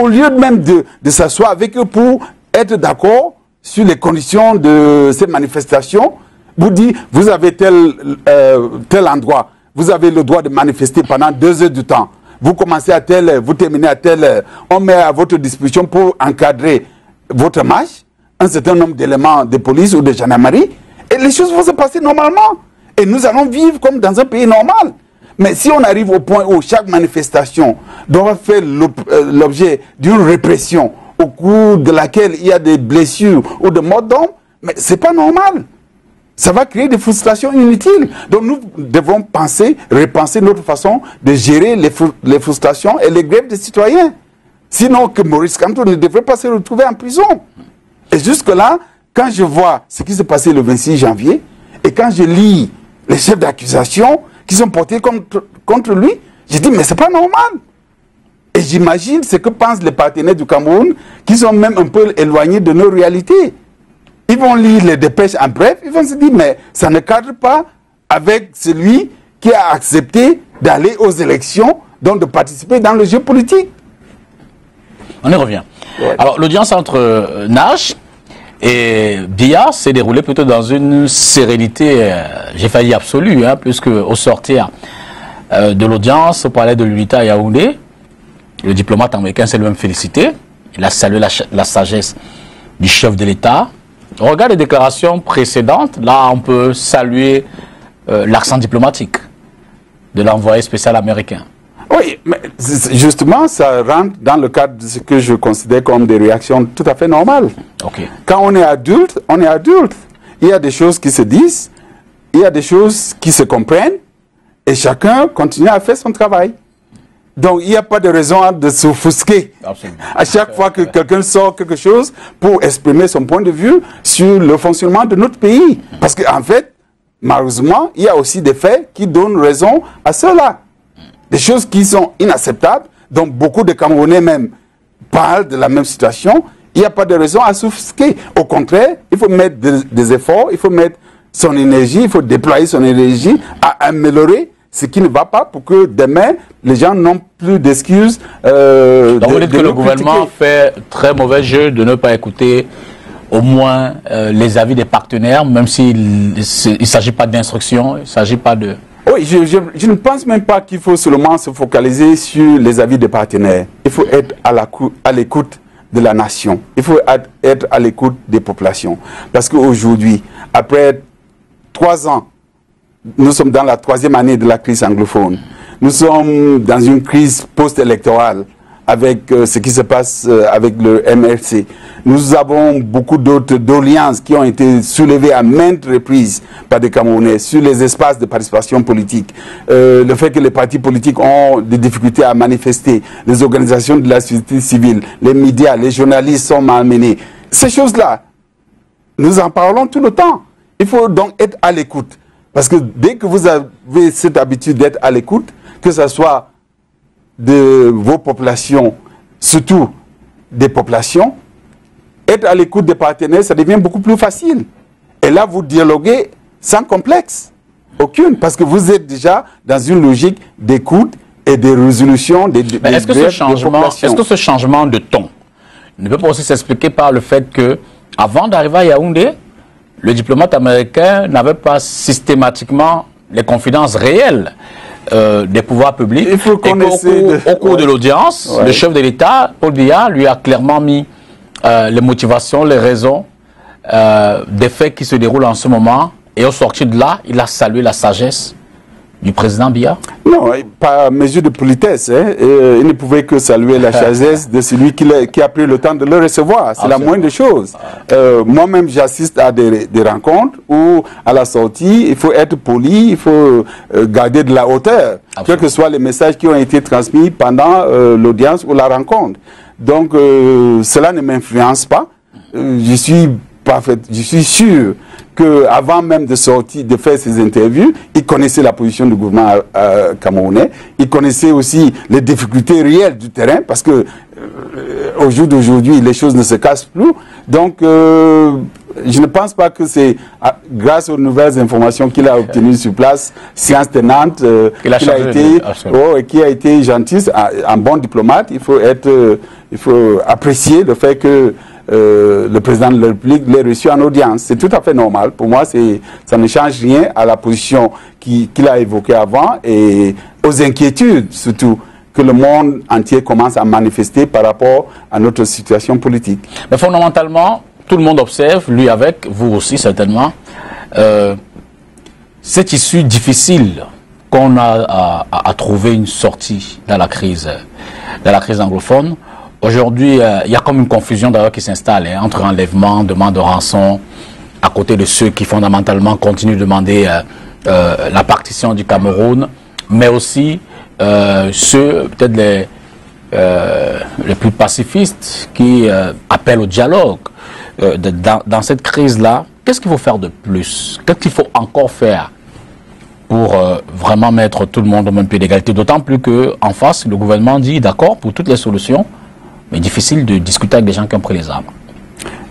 au lieu même de s'asseoir avec eux pour être d'accord sur les conditions de ces manifestations, vous dites, vous avez tel endroit, vous avez le droit de manifester pendant 2 heures du temps. Vous commencez à telle heure, vous terminez à telle heure. On met à votre disposition pour encadrer votre marche un certain nombre d'éléments de police ou de gendarmerie. Et les choses vont se passer normalement. Et nous allons vivre comme dans un pays normal. Mais si on arrive au point où chaque manifestation doit faire l'objet d'une répression au cours de laquelle il y a des blessures ou de morts d'hommes, mais ce n'est pas normal. Ça va créer des frustrations inutiles. Donc nous devons penser, repenser notre façon de gérer les frustrations et les grèves des citoyens. Sinon que Maurice Kamto ne devrait pas se retrouver en prison. Et jusque-là, quand je vois ce qui s'est passé le 26 janvier, et quand je lis les chefs d'accusation qui sont portés contre lui, je dis mais c'est pas normal. Et j'imagine ce que pensent les partenaires du Cameroun qui sont même un peu éloignés de nos réalités. Ils vont lire les dépêches en bref, ils vont se dire mais ça ne cadre pas avec celui qui a accepté d'aller aux élections, donc de participer dans le jeu politique. On y revient. Ouais. Alors l'audience entre Nash et Biya s'est déroulée plutôt dans une sérénité, j'ai failli dire absolue, hein, puisque au sortir de l'audience au palais de l'Unité à Yaoundé, le diplomate américain s'est lui-même félicité. Il a salué la sagesse du chef de l'État. On regarde les déclarations précédentes. Là, on peut saluer l'accent diplomatique de l'envoyé spécial américain. Oui, mais justement, ça rentre dans le cadre de ce que je considère comme des réactions tout à fait normales. Okay. Quand on est adulte, on est adulte. Il y a des choses qui se disent, il y a des choses qui se comprennent, et chacun continue à faire son travail. Donc, il n'y a pas de raison de s'offusquer à chaque fois que quelqu'un sort quelque chose pour exprimer son point de vue sur le fonctionnement de notre pays. Parce qu'en fait, malheureusement, il y a aussi des faits qui donnent raison à cela. Des choses qui sont inacceptables, dont beaucoup de Camerounais même parlent de la même situation. Il n'y a pas de raison à s'offusquer. Au contraire, il faut mettre des efforts, il faut mettre son énergie, il faut déployer son énergie à améliorer ce qui ne va pas pour que demain, les gens n'ont plus d'excuses. Donc vous dites que le gouvernement fait très mauvais jeu de ne pas écouter au moins les avis des partenaires, même s'il ne s'agit pas d'instruction, il ne s'agit pas de... Oui, je ne pense même pas qu'il faut seulement se focaliser sur les avis des partenaires. Il faut être à l'écoute de la nation. Il faut être à l'écoute des populations. Parce qu'aujourd'hui, après 3 ans, nous sommes dans la 3e année de la crise anglophone. Nous sommes dans une crise post-électorale avec ce qui se passe avec le MRC. Nous avons beaucoup d'autres doléances qui ont été soulevées à maintes reprises par des Camerounais sur les espaces de participation politique. Le fait que les partis politiques ont des difficultés à manifester, les organisations de la société civile, les médias, les journalistes sont malmenés. Ces choses-là, nous en parlons tout le temps. Il faut donc être à l'écoute. Parce que dès que vous avez cette habitude d'être à l'écoute, que ce soit de vos populations, surtout des populations, être à l'écoute des partenaires, ça devient beaucoup plus facile. Et là, vous dialoguez sans complexe, aucune, parce que vous êtes déjà dans une logique d'écoute et de résolution des populations. Est-ce que ce changement de ton ne peut pas aussi s'expliquer par le fait que, avant d'arriver à Yaoundé, le diplomate américain n'avait pas systématiquement les confidences réelles des pouvoirs publics. Il faut qu'on au cours de l'audience, le chef de l'État, Paul Biya, lui a clairement mis les motivations, les raisons des faits qui se déroulent en ce moment. Et au sortir de là, il a salué la sagesse du président Biya. Non, par mesure de politesse. Il ne pouvait que saluer la sagesse de celui qui a pris le temps de le recevoir. C'est la moindre des choses. Moi-même, j'assiste à des rencontres où, à la sortie, il faut être poli, il faut garder de la hauteur, quels que soient les messages qui ont été transmis pendant l'audience ou la rencontre. Donc, cela ne m'influence pas. Je suis je suis sûr qu'avant même de sortir, de faire ces interviews, il connaissait la position du gouvernement camerounais, il connaissait aussi les difficultés réelles du terrain, parce que au jour d'aujourd'hui, les choses ne se cassent plus. Donc, je ne pense pas que c'est grâce aux nouvelles informations qu'il a obtenues sur place, science tenante, qui a été gentil, un bon diplomate. Il faut apprécier le fait que le président de la République l'ait reçu en audience. C'est tout à fait normal. Pour moi, ça ne change rien à la position qu'il a évoquée avant et aux inquiétudes surtout que le monde entier commence à manifester par rapport à notre situation politique. Mais fondamentalement, tout le monde observe, lui avec, vous aussi certainement, cette issue difficile qu'on a à trouver une sortie dans la crise anglophone. Aujourd'hui, il y a comme une confusion d'ailleurs qui s'installe entre enlèvement, demande de rançon, à côté de ceux qui fondamentalement continuent de demander la partition du Cameroun, mais aussi ceux, peut-être les plus pacifistes, qui appellent au dialogue. Dans cette crise-là, qu'est-ce qu'il faut faire de plus? Qu'est-ce qu'il faut encore faire pour vraiment mettre tout le monde au même pied d'égalité? D'autant plus qu'en face, le gouvernement dit d'accord pour toutes les solutions, mais difficile de discuter avec des gens qui ont pris les armes.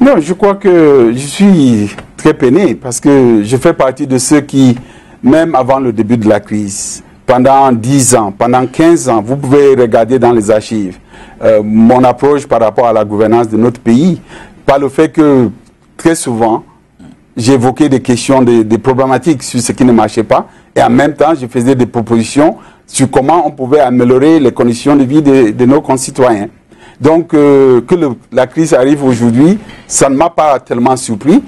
Non, je crois que je suis très peiné parce que je fais partie de ceux qui, même avant le début de la crise, pendant 10 ans, pendant 15 ans, vous pouvez regarder dans les archives mon approche par rapport à la gouvernance de notre pays, par le fait que très souvent, j'évoquais des questions, des problématiques sur ce qui ne marchait pas, et en même temps, je faisais des propositions sur comment on pouvait améliorer les conditions de vie de nos concitoyens. Donc, que la crise arrive aujourd'hui, ça ne m'a pas tellement surpris.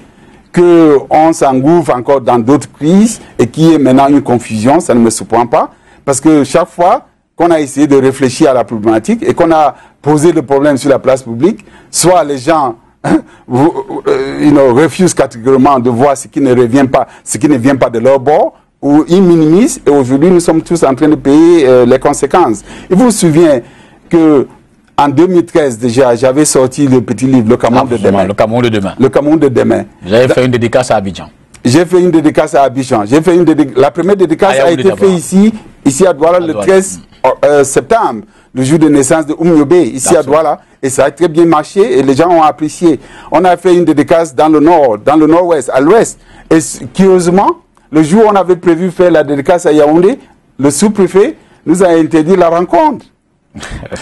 Qu'on s'engouffre encore dans d'autres crises et qu'il y ait maintenant une confusion, ça ne me surprend pas. Parce que chaque fois qu'on a essayé de réfléchir à la problématique et qu'on a posé le problème sur la place publique, soit les gens refusent catégoriquement de voir ce qui ne vient pas de leur bord, ou ils minimisent, et aujourd'hui nous sommes tous en train de payer les conséquences. Il vous souvient que en 2013 déjà, j'avais sorti le petit livre Le Cameroun de demain. Le Cameroun de demain. Le Cameroun de demain. J'avais fait une dédicace à Abidjan. J'ai fait une dédicace à Abidjan. La première dédicace a été faite ici à Douala le 13 septembre, le jour de naissance de Oumyobé, ici à Douala. Et ça a très bien marché et les gens ont apprécié. On a fait une dédicace dans le nord, dans le nord-ouest, à l'ouest. Et curieusement, le jour où on avait prévu faire la dédicace à Yaoundé, le sous-préfet nous a interdit la rencontre.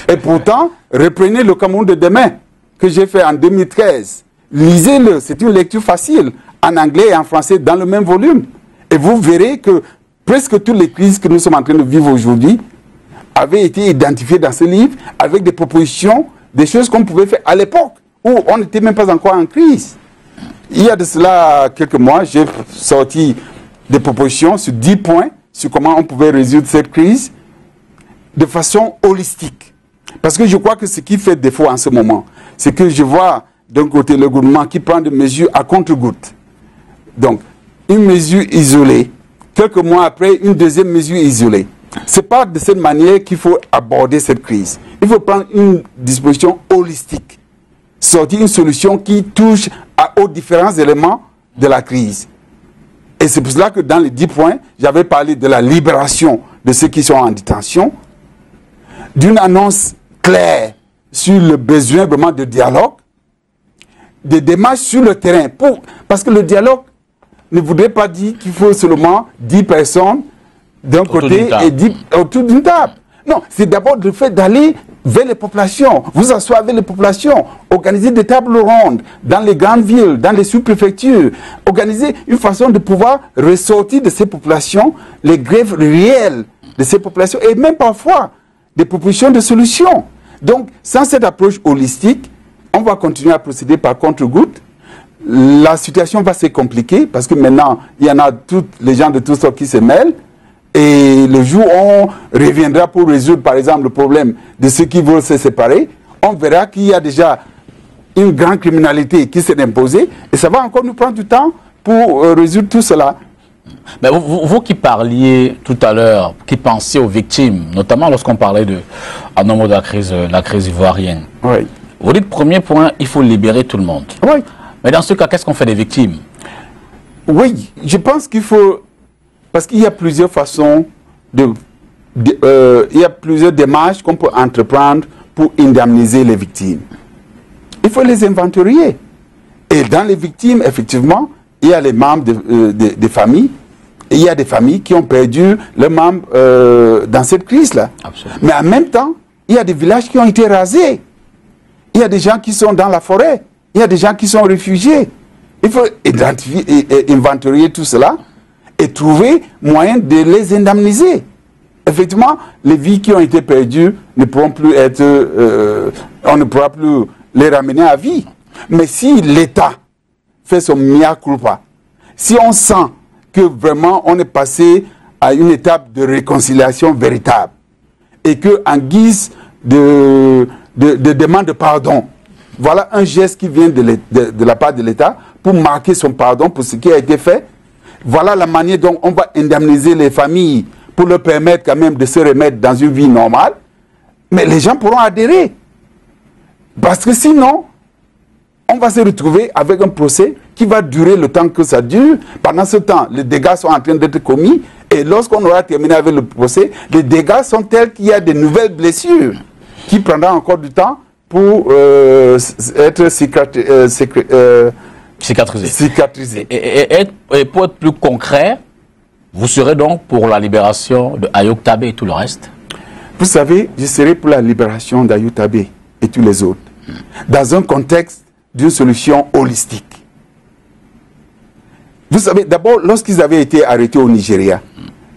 Et pourtant, reprenez Le Cameroun de demain, que j'ai fait en 2013. Lisez-le, c'est une lecture facile, en anglais et en français, dans le même volume. Et vous verrez que presque toutes les crises que nous sommes en train de vivre aujourd'hui avaient été identifiées dans ce livre, avec des propositions, des choses qu'on pouvait faire à l'époque, où on n'était même pas encore en crise. Il y a de cela quelques mois, j'ai sorti des propositions sur 10 points, sur comment on pouvait résoudre cette crise, de façon holistique. Parce que je crois que ce qui fait défaut en ce moment, c'est que je vois d'un côté le gouvernement qui prend des mesures à compte-gouttes. Donc, une mesure isolée, quelques mois après, une deuxième mesure isolée. Ce n'est pas de cette manière qu'il faut aborder cette crise. Il faut prendre une disposition holistique, sortir une solution qui touche aux différents éléments de la crise. Et c'est pour cela que dans les 10 points, j'avais parlé de la libération de ceux qui sont en détention, d'une annonce claire sur le besoin vraiment de dialogue, des démarches sur le terrain. Parce que le dialogue ne voudrait pas dire qu'il faut seulement 10 personnes d'un côté et 10 autour d'une table. Non, c'est d'abord le fait d'aller vers les populations, vous asseoir avec les populations, organiser des tables rondes dans les grandes villes, dans les sous-préfectures, organiser une façon de pouvoir ressortir de ces populations les grèves réelles de ces populations et même parfois des propositions de solutions. Donc, sans cette approche holistique, on va continuer à procéder par contre-goutte. La situation va se compliquer parce que maintenant, il y en a les gens de tous sortes qui se mêlent. Et le jour où on reviendra pour résoudre, par exemple, le problème de ceux qui veulent se séparer, on verra qu'il y a déjà une grande criminalité qui s'est imposée. Et ça va encore nous prendre du temps pour résoudre tout cela. Mais vous qui parliez tout à l'heure, qui pensiez aux victimes, notamment lorsqu'on parlait en nombre de la crise ivoirienne. Oui. Vous dites, premier point, il faut libérer tout le monde. Oui. Mais dans ce cas, qu'est-ce qu'on fait des victimes? Oui, je pense qu'il faut... Parce qu'il y a plusieurs façons il y a plusieurs démarches qu'on peut entreprendre pour indemniser les victimes. Il faut les inventorier. Et dans les victimes, effectivement, il y a les membres des familles. Et il y a des familles qui ont perdu leurs membres dans cette crise-là. Mais en même temps, il y a des villages qui ont été rasés. Il y a des gens qui sont dans la forêt. Il y a des gens qui sont réfugiés. Il faut identifier et inventorier tout cela et trouver moyen de les indemniser. Effectivement, les vies qui ont été perdues ne pourront plus être... on ne pourra plus les ramener à vie. Mais si l'État fait son mea culpa, si on sent que vraiment on est passé à une étape de réconciliation véritable et qu'en guise de demande de pardon, voilà un geste qui vient de la part de l'État pour marquer son pardon pour ce qui a été fait. Voilà la manière dont on va indemniser les familles pour leur permettre quand même de se remettre dans une vie normale. Mais les gens pourront adhérer. Parce que sinon, on va se retrouver avec un procès qui va durer le temps que ça dure. Pendant ce temps, les dégâts sont en train d'être commis. Et lorsqu'on aura terminé avec le procès, les dégâts sont tels qu'il y a de nouvelles blessures qui prendront encore du temps pour être cicatrisées. Et pour être plus concret, vous serez donc pour la libération de Ayoub Tabé et tout le reste? Vous savez, je serai pour la libération d'Ayoub Tabé et tous les autres, dans un contexte d'une solution holistique. Vous savez, d'abord, lorsqu'ils avaient été arrêtés au Nigeria,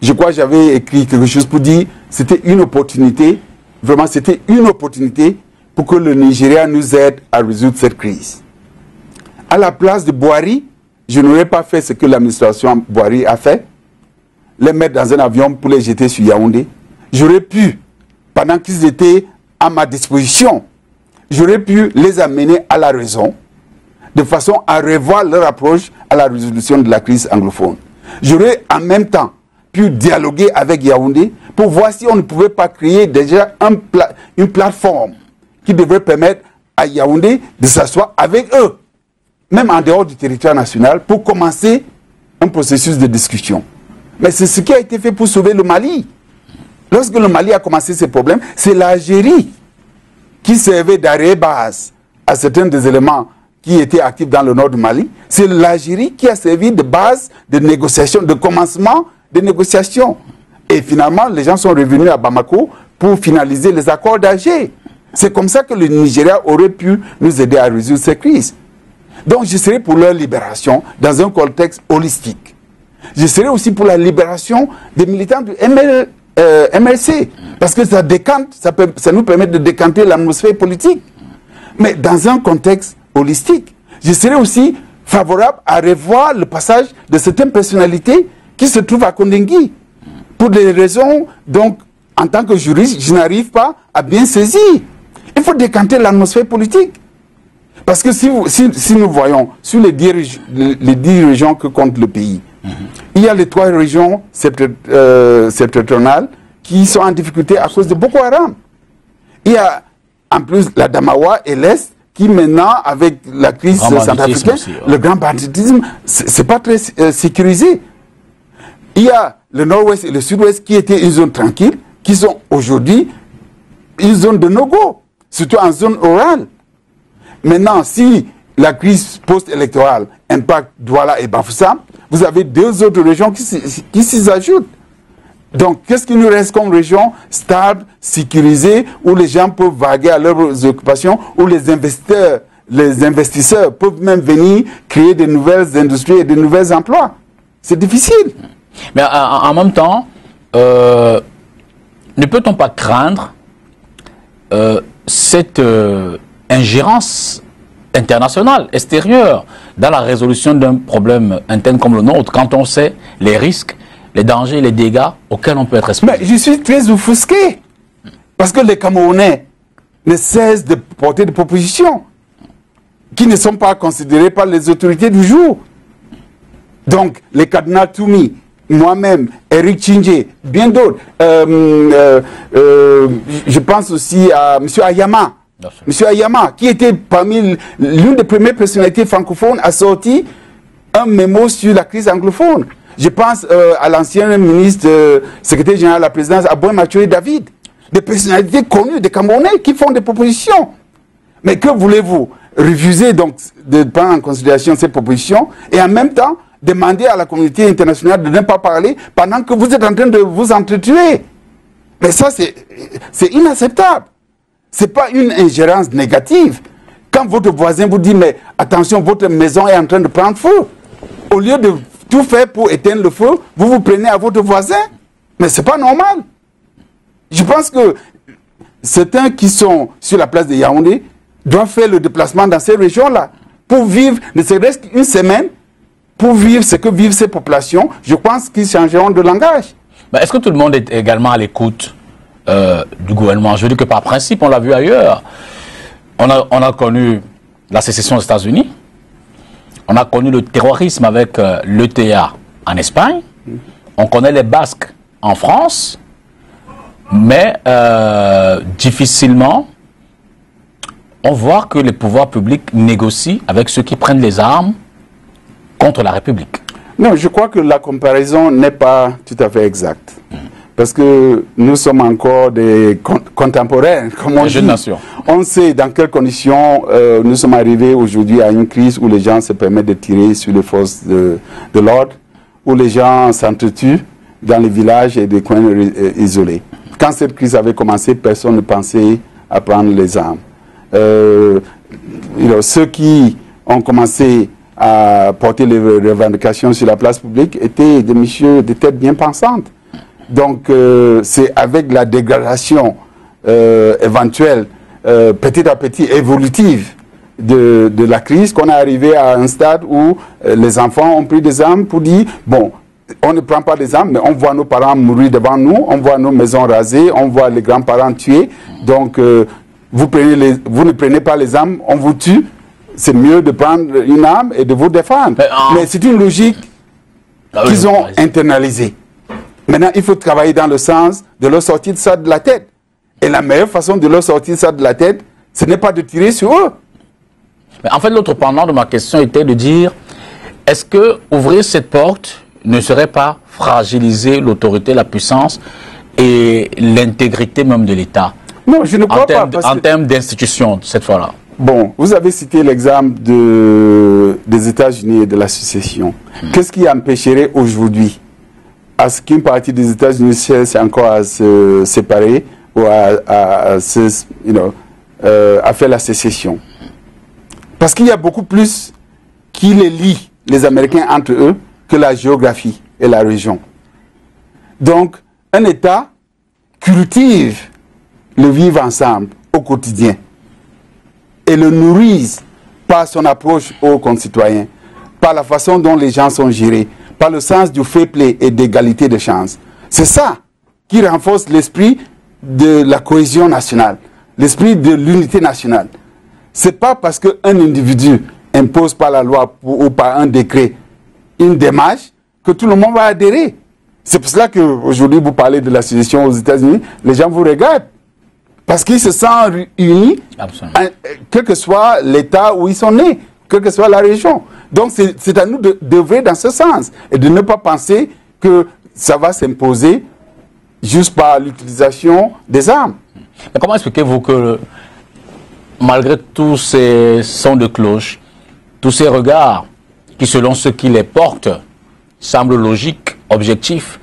je crois que j'avais écrit quelque chose pour dire que c'était une opportunité, vraiment c'était une opportunité pour que le Nigeria nous aide à résoudre cette crise. À la place de Buhari, je n'aurais pas fait ce que l'administration Buhari a fait, les mettre dans un avion pour les jeter sur Yaoundé. J'aurais pu, pendant qu'ils étaient à ma disposition, j'aurais pu les amener à la raison, de façon à revoir leur approche à la résolution de la crise anglophone. J'aurais en même temps pu dialoguer avec Yaoundé pour voir si on ne pouvait pas créer déjà une plateforme qui devrait permettre à Yaoundé de s'asseoir avec eux, même en dehors du territoire national, pour commencer un processus de discussion. Mais c'est ce qui a été fait pour sauver le Mali. Lorsque le Mali a commencé ses problèmes, c'est l'Algérie qui servait d'arrêt-base à certains des éléments qui étaient actifs dans le nord du Mali. C'est l'Algérie qui a servi de base de négociation, de commencement de négociations. Et finalement, les gens sont revenus à Bamako pour finaliser les accords d'Alger. C'est comme ça que le Nigeria aurait pu nous aider à résoudre ces crises. Donc je serai pour leur libération dans un contexte holistique. Je serai aussi pour la libération des militants du MLC, parce que ça décante, ça nous permet de décanter l'atmosphère politique. Mais dans un contexte holistique, je serai aussi favorable à revoir le passage de certaines personnalités qui se trouvent à Kondengui, pour des raisons, donc, en tant que juriste, je n'arrive pas à bien saisir. Il faut décanter l'atmosphère politique. Parce que si nous voyons sur les 10 régions que compte le pays, il y a les 3 régions septentrionales qui sont en difficulté à cause de Boko Haram. Il y a en plus la Damawa et l'Est qui maintenant, avec la crise centrafricaine, le grand banditisme, c'est pas très sécurisé. Il y a le nord-ouest et le sud-ouest qui étaient une zone tranquille, qui sont aujourd'hui une zone de no-go, surtout en zone orale. Maintenant, si la crise post-électorale impacte Douala et Bafoussam, vous avez 2 autres régions qui s'y ajoutent. Donc, qu'est-ce qui nous reste comme région stable, sécurisée, où les gens peuvent vaguer à leurs occupations, où les investisseurs peuvent même venir créer de nouvelles industries et de nouveaux emplois? C'est difficile. Mais en même temps, ne peut-on pas craindre cette ingérence internationale, extérieure, dans la résolution d'un problème interne comme le nôtre, quand on sait les risques, les dangers, les dégâts auxquels on peut être exposé? Mais je suis très offusqué, parce que les Camerounais ne cessent de porter des propositions qui ne sont pas considérées par les autorités du jour. Donc, les Kadna Toumi, moi-même, Eric Tchindjé, bien d'autres. Je pense aussi à M. Ayama, M. Ayama, qui était parmi l'une des premières personnalités francophones, a sorti un mémo sur la crise anglophone. Je pense à l'ancien ministre, secrétaire général de la présidence, Aboin Mathieu David. Des personnalités connues, des Camerounais qui font des propositions. Mais que voulez-vous? Refuser donc de prendre en considération ces propositions et en même temps demander à la communauté internationale de ne pas parler pendant que vous êtes en train de vous entretuer. Mais ça, c'est inacceptable. Ce n'est pas une ingérence négative. Quand votre voisin vous dit, mais attention, votre maison est en train de prendre feu, au lieu de tout faire pour éteindre le feu, vous vous prenez à votre voisin. Mais ce n'est pas normal. Je pense que certains qui sont sur la place de Yaoundé doivent faire le déplacement dans ces régions-là pour vivre, ne serait-ce qu'une semaine, pour vivre ce que vivent ces populations. Je pense qu'ils changeront de langage. Est-ce que tout le monde est également à l'écoute du gouvernement? Je dis que par principe, on l'a vu ailleurs. On a connu la sécession aux États-Unis. On a connu le terrorisme avec l'ETA en Espagne. On connaît les Basques en France. Mais difficilement, on voit que les pouvoirs publics négocient avec ceux qui prennent les armes contre la République. Non, je crois que la comparaison n'est pas tout à fait exacte. Parce que nous sommes encore des contemporains, comme on dit. Nation. On sait dans quelles conditions nous sommes arrivés aujourd'hui à une crise où les gens se permettent de tirer sur les forces de l'ordre, où les gens s'entretuent dans les villages et des coins isolés. Quand cette crise avait commencé, personne ne pensait à prendre les armes. Ceux qui ont commencé à porter les revendications sur la place publique étaient des messieurs de tête bien pensantes. Donc c'est avec la dégradation éventuelle, petit à petit évolutive de la crise qu'on est arrivé à un stade où les enfants ont pris des armes pour dire, bon, on ne prend pas des armes, mais on voit nos parents mourir devant nous, on voit nos maisons rasées, on voit les grands-parents tués. Donc, vous ne prenez pas les armes, on vous tue. C'est mieux de prendre une arme et de vous défendre. Mais c'est une logique qu'ils ont internalisée. Maintenant, il faut travailler dans le sens de leur sortir ça de la tête. Et la meilleure façon de leur sortir ça de la tête, ce n'est pas de tirer sur eux. Mais en fait, l'autre pendant de ma question était de dire, est-ce que ouvrir cette porte ne serait pas fragiliser l'autorité, la puissance et l'intégrité même de l'État? Non, je ne crois pas. En termes d'institutions, cette fois-là. Bon, vous avez cité l'exemple des États-Unis et de la sécession. Qu'est-ce qui empêcherait aujourd'hui à ce qu'une partie des États-Unis cherche encore à se séparer ou à faire la sécession? Parce qu'il y a beaucoup plus qui les lie, les Américains entre eux, que la géographie et la région. Donc, un État cultive le vivre ensemble au quotidien et le nourrit par son approche aux concitoyens, par la façon dont les gens sont gérés, par le sens du fair play et d'égalité de chance. C'est ça qui renforce l'esprit de la cohésion nationale, l'esprit de l'unité nationale. Ce n'est pas parce qu'un individu impose par la loi ou par un décret une démarche que tout le monde va adhérer. C'est pour cela qu'aujourd'hui, vous parlez de la sécession aux États-Unis, les gens vous regardent. Parce qu'ils se sentent unis, quel que soit l'État où ils sont nés, quelle que soit la région. Donc c'est à nous d'œuvrer dans ce sens et de ne pas penser que ça va s'imposer juste par l'utilisation des armes. Mais comment expliquez-vous que malgré tous ces sons de cloche, tous ces regards qui, selon ceux qui les portent, semblent logiques, objectifs,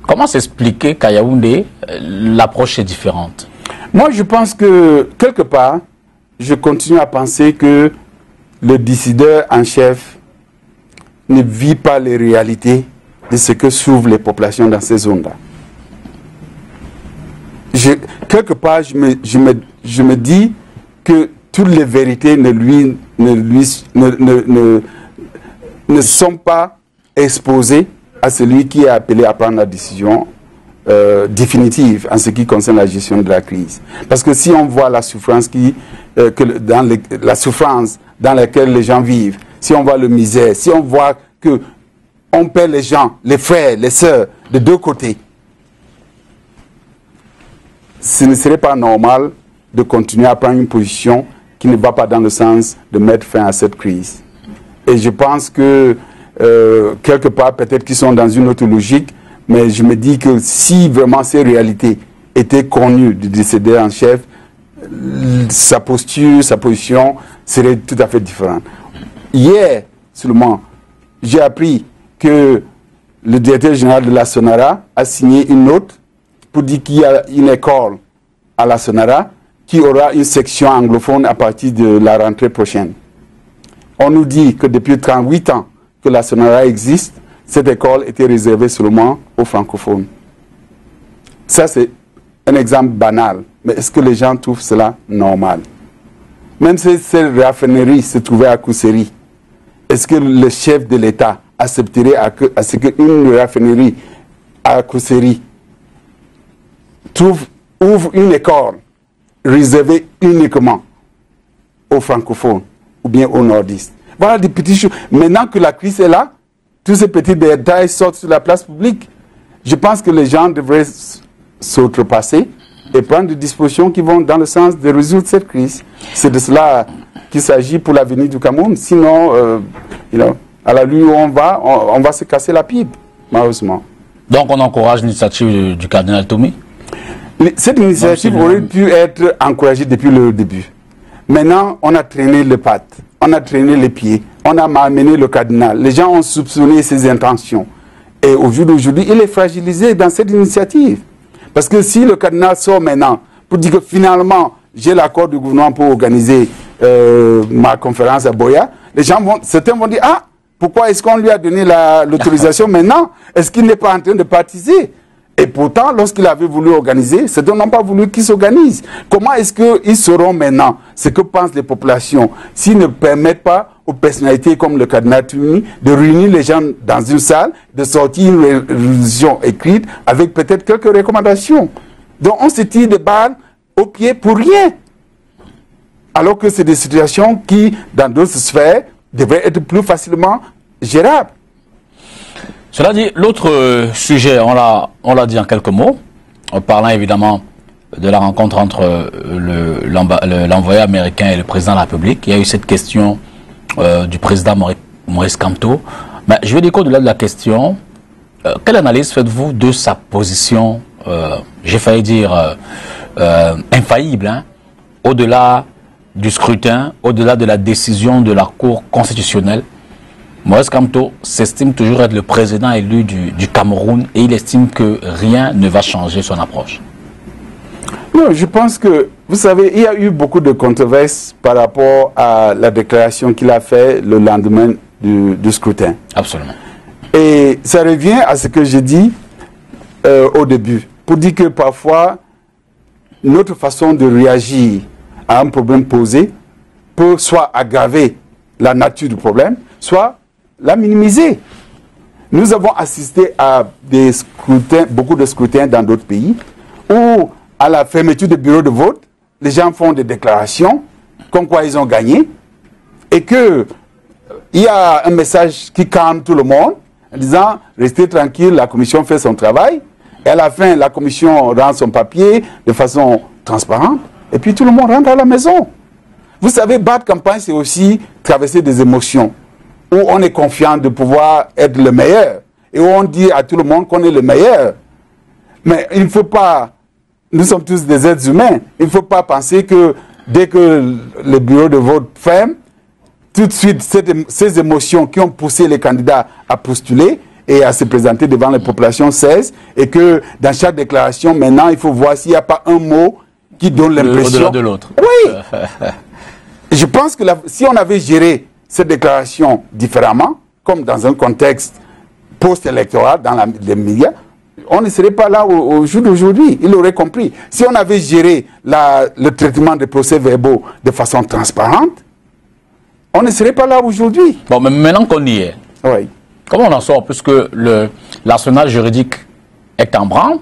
comment s'expliquer qu'à Yaoundé, l'approche est différente? Moi, je pense que, quelque part, je continue à penser que le décideur en chef ne vit pas les réalités de ce que souffrent les populations dans ces zones-là. Quelque part, je me dis que toutes les vérités ne sont pas exposées à celui qui est appelé à prendre la décision définitive en ce qui concerne la gestion de la crise. Parce que si on voit la souffrance la souffrance dans laquelle les gens vivent, si on voit le misère, si on voit que on perd les gens, les frères, les sœurs, de deux côtés, ce ne serait pas normal de continuer à prendre une position qui ne va pas dans le sens de mettre fin à cette crise. Et je pense que quelque part, peut-être qu'ils sont dans une autre logique, mais je me dis que si vraiment ces réalités étaient connues du décédé en chef, sa posture, sa position serait tout à fait différente. Hier seulement, j'ai appris que le directeur général de la Sonara a signé une note pour dire qu'il y a une école à la Sonara qui aura une section anglophone à partir de la rentrée prochaine. On nous dit que depuis 38 ans que la Sonara existe, cette école était réservée seulement aux francophones. Ça, c'est un exemple banal. Mais est-ce que les gens trouvent cela normal? Même si cette raffinerie se trouvait à Kousséri, est-ce que le chef de l'État accepterait à ce qu'une raffinerie à Kousséri ouvre une école réservée uniquement aux francophones ou bien aux nordistes? Voilà des petites choses. Maintenant que la crise est là, tous ces petits détails sortent sur la place publique. Je pense que les gens devraient s'outrepasser et prendre des dispositions qui vont dans le sens de résoudre cette crise. C'est de cela qu'il s'agit pour l'avenir du Cameroun. Sinon, à la lutte où on va se casser la pipe, malheureusement. Donc on encourage l'initiative du cardinal Tomi? Cette initiative aurait pu être encouragée depuis le début. Maintenant, on a traîné les pattes, on a traîné les pieds, on a malmené le cardinal. Les gens ont soupçonné ses intentions. Et au jour d'aujourd'hui, il est fragilisé dans cette initiative. Parce que si le cardinal sort maintenant pour dire que finalement, j'ai l'accord du gouvernement pour organiser ma conférence à Boya, certains vont dire, ah, pourquoi est-ce qu'on lui a donné l'autorisation maintenant? Est-ce qu'il n'est pas en train de participer? Et pourtant, lorsqu'il avait voulu organiser, certains n'ont pas voulu qu'il s'organise. Comment est-ce qu'ils sauront maintenant ce que pensent les populations s'ils ne permettent pas aux personnalités comme le cardinal Toumi de réunir les gens dans une salle, de sortir une résolution écrite avec peut-être quelques recommandations? Donc on se tire des balles aux pieds pour rien. Alors que c'est des situations qui, dans d'autres sphères, devraient être plus facilement gérables. Cela dit, l'autre sujet, on l'a dit en quelques mots, en parlant évidemment de la rencontre entre l'envoyé américain et le président de la République. Il y a eu cette question du président Maurice Kamto. Mais je vais dire qu'au-delà de la question, quelle analyse faites-vous de sa position, j'ai failli dire infaillible, hein, au-delà du scrutin, au-delà de la décision de la Cour constitutionnelle? Maurice Kamto s'estime toujours être le président élu du Cameroun et il estime que rien ne va changer son approche. Non, je pense que, vous savez, il y a eu beaucoup de controverses par rapport à la déclaration qu'il a faite le lendemain du scrutin. Absolument. Et ça revient à ce que j'ai dit au début, pour dire que parfois, notre façon de réagir à un problème posé peut soit aggraver la nature du problème, soit la minimiser. Nous avons assisté à des scrutins, beaucoup de scrutins dans d'autres pays, où à la fermeture des bureaux de vote, les gens font des déclarations comme quoi ils ont gagné, et que il y a un message qui calme tout le monde, en disant restez tranquille, la commission fait son travail, et à la fin la commission rend son papier de façon transparente, et puis tout le monde rentre à la maison. Vous savez, battre campagne, c'est aussi traverser des émotions, où on est confiant de pouvoir être le meilleur, et où on dit à tout le monde qu'on est le meilleur. Mais il ne faut pas, nous sommes tous des êtres humains, il ne faut pas penser que dès que le bureau de vote ferme, tout de suite, ces émotions qui ont poussé les candidats à postuler et à se présenter devant les populations cessent, et que dans chaque déclaration, maintenant, il faut voir s'il n'y a pas un mot qui donne l'impression... Au-delà de l'autre. Oui. Je pense que si on avait géré cette déclaration différemment, comme dans un contexte post-électoral dans les médias, on ne serait pas là au jour d'aujourd'hui. Il aurait compris. Si on avait géré le traitement des procès-verbaux de façon transparente, on ne serait pas là aujourd'hui. Bon, mais maintenant qu'on y est, oui. Comment on en sort? Puisque l'arsenal juridique est en branle,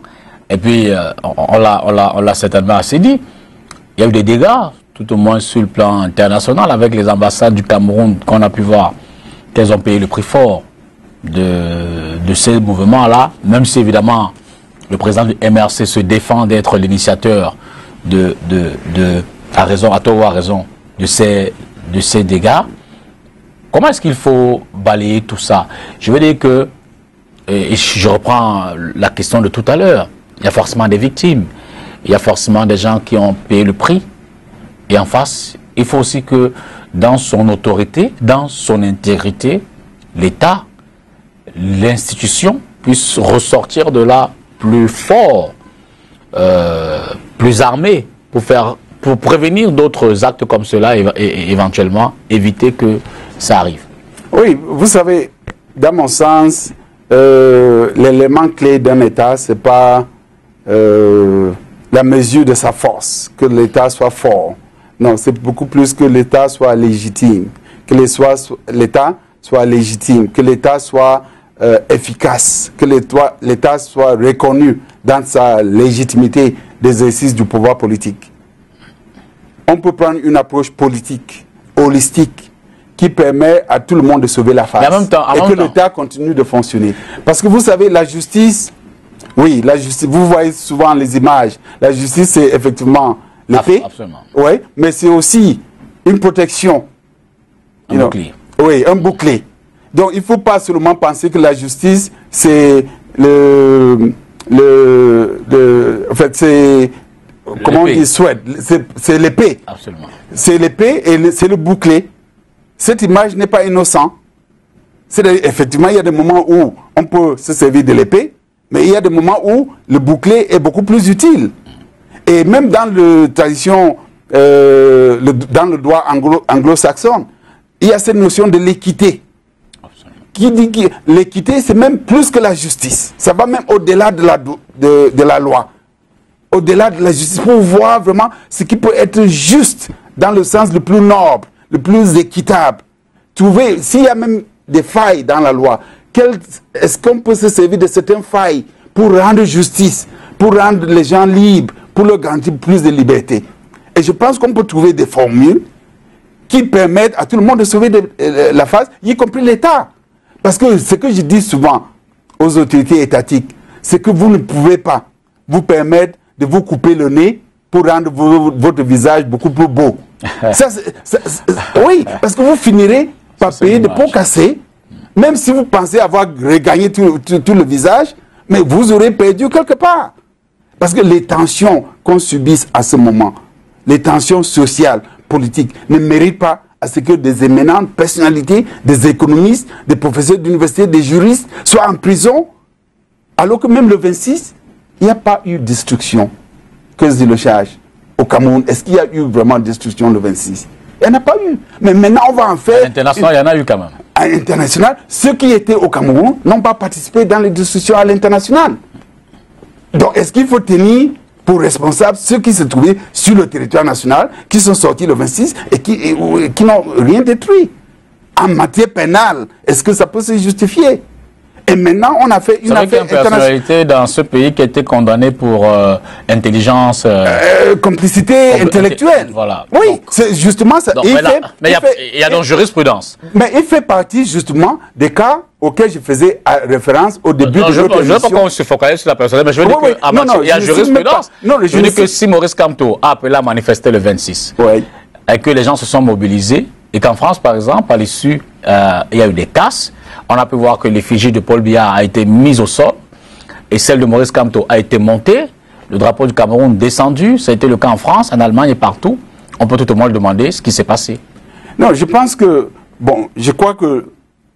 et puis on l'a certainement assez dit, il y a eu des dégâts, tout au moins sur le plan international, avec les ambassades du Cameroun qu'on a pu voir qu'elles ont payé le prix fort de ces mouvements-là, même si évidemment le président du MRC se défend d'être l'initiateur à tort ou à raison, de ces dégâts, comment est-ce qu'il faut balayer tout ça? Je veux dire que, et je reprends la question de tout à l'heure, il y a forcément des victimes, il y a forcément des gens qui ont payé le prix, et en face, il faut aussi que dans son autorité, dans son intégrité, l'État, l'institution puisse ressortir de là plus fort, plus armé pour prévenir d'autres actes comme cela et éventuellement éviter que ça arrive. Oui, vous savez, dans mon sens, l'élément clé d'un État, ce n'est pas la mesure de sa force, que l'État soit fort. Non, c'est beaucoup plus que l'État soit légitime, que l'État soit légitime, que l'État soit efficace, que l'État soit reconnu dans sa légitimité d'exercice du pouvoir politique. On peut prendre une approche politique, holistique, qui permet à tout le monde de sauver la face. Et que l'État continue de fonctionner. Parce que vous savez, la justice, oui, la justice, vous voyez souvent les images, la justice c'est effectivement l'épée, oui, mais c'est aussi une protection. Un bouclier. Oui, un bouclier. Donc il ne faut pas seulement penser que la justice c'est en fait c'est, comment on dit, c'est l'épée. Absolument. C'est l'épée et c'est le bouclier. Cette image n'est pas innocente. Effectivement, il y a des moments où on peut se servir de l'épée, mais il y a des moments où le bouclier est beaucoup plus utile. Et même dans la tradition, dans le droit anglo-saxon, il y a cette notion de l'équité. Qui dit que l'équité, c'est même plus que la justice. Ça va même au-delà de la loi. Au-delà de la justice, pour voir vraiment ce qui peut être juste dans le sens le plus noble, le plus équitable. Trouver, s'il y a même des failles dans la loi, est-ce qu'on peut se servir de certaines failles pour rendre justice, pour rendre les gens libres, pour leur garantir plus de liberté? Et je pense qu'on peut trouver des formules qui permettent à tout le monde de sauver la face, y compris l'État. Parce que ce que je dis souvent aux autorités étatiques, c'est que vous ne pouvez pas vous permettre de vous couper le nez pour rendre votre visage beaucoup plus beau. Oui, parce que vous finirez par payer des pots cassés, même si vous pensez avoir regagné tout le visage, mais vous aurez perdu quelque part. Parce que les tensions qu'on subisse à ce moment, les tensions sociales, politiques, ne méritent pas à ce que des éminentes personnalités, des économistes, des professeurs d'université, des juristes soient en prison, alors que même le 26, il n'y a pas eu de destruction. Que se dit le charge au Cameroun? Est-ce qu'il y a eu vraiment destruction le 26? Il n'y en a pas eu. Mais maintenant, on va en faire... À l'international, il y en a eu quand même. À l'international, ceux qui étaient au Cameroun n'ont pas participé dans les destructions à l'international. Donc, est-ce qu'il faut tenir pour responsables ceux qui se trouvaient sur le territoire national, qui sont sortis le 26 et qui n'ont rien détruit? En matière pénale, est-ce que ça peut se justifier? Et maintenant, on a fait une affaire internationale. C'est vrai qu'il y a une personnalité dans ce pays qui a été condamnée pour intelligence... complicité intellectuelle. Voilà. Oui, c'est justement ça. Donc, mais il y a donc jurisprudence. Mais il fait partie justement des cas auxquels je faisais référence au début de notre émission. Je ne veux pas qu'on se focalise sur la personnalité, mais je veux dire qu'il y a jurisprudence. Je veux dire que si Maurice Kamto a appelé à manifester le 26, et que les gens se sont mobilisés, et qu'en France, par exemple, à l'issue, il y a eu des casses, on a pu voir que l'effigie de Paul Biya a été mise au sol et celle de Maurice Kamto a été montée. Le drapeau du Cameroun descendu. Ça a été le cas en France, en Allemagne et partout. On peut tout au moins le demander ce qui s'est passé. Non, je pense que, bon, je crois que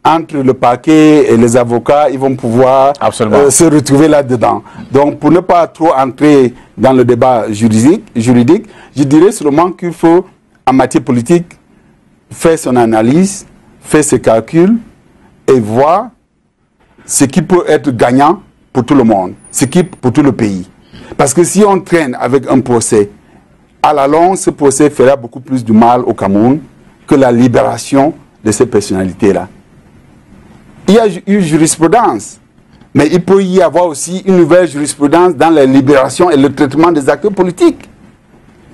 entre le parquet et les avocats, ils vont pouvoir se retrouver là-dedans. Donc, pour ne pas trop entrer dans le débat juridique, je dirais seulement qu'il faut, en matière politique, faire son analyse, faire ses calculs, et voir ce qui peut être gagnant pour tout le monde, pour tout le pays. Parce que si on traîne avec un procès, à la longue, ce procès fera beaucoup plus du mal au Cameroun que la libération de ces personnalités-là. Il y a eu jurisprudence, mais il peut y avoir aussi une nouvelle jurisprudence dans la libération et le traitement des acteurs politiques,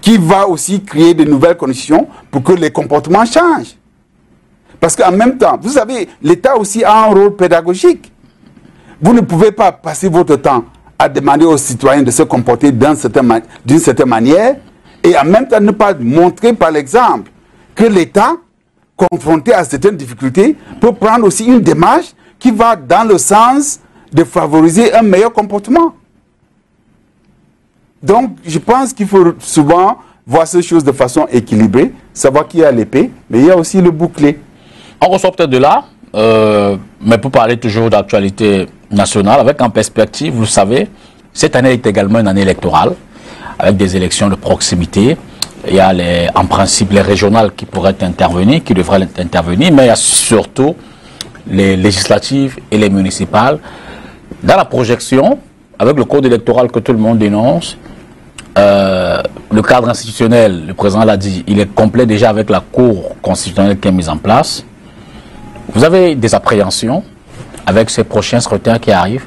qui va aussi créer de nouvelles conditions pour que les comportements changent. Parce qu'en même temps, vous savez, l'État aussi a un rôle pédagogique. Vous ne pouvez pas passer votre temps à demander aux citoyens de se comporter d'une certaine manière Et en même temps, ne pas montrer par l'exemple que l'État, confronté à certaines difficultés, peut prendre aussi une démarche qui va dans le sens de favoriser un meilleur comportement. Donc, je pense qu'il faut souvent voir ces choses de façon équilibrée, savoir qu'il y a l'épée, mais il y a aussi le bouclier. On ressort peut-être de là, mais pour parler toujours d'actualité nationale, avec en perspective, vous le savez, cette année est également une année électorale, avec des élections de proximité. Il y a en principe les régionales qui pourraient intervenir, qui devraient intervenir, mais il y a surtout les législatives et les municipales. Dans la projection, avec le code électoral que tout le monde dénonce, le cadre institutionnel, le président l'a dit, il est complet déjà avec la Cour constitutionnelle qui est mise en place. Vous avez des appréhensions avec ces prochains scrutins qui arrivent?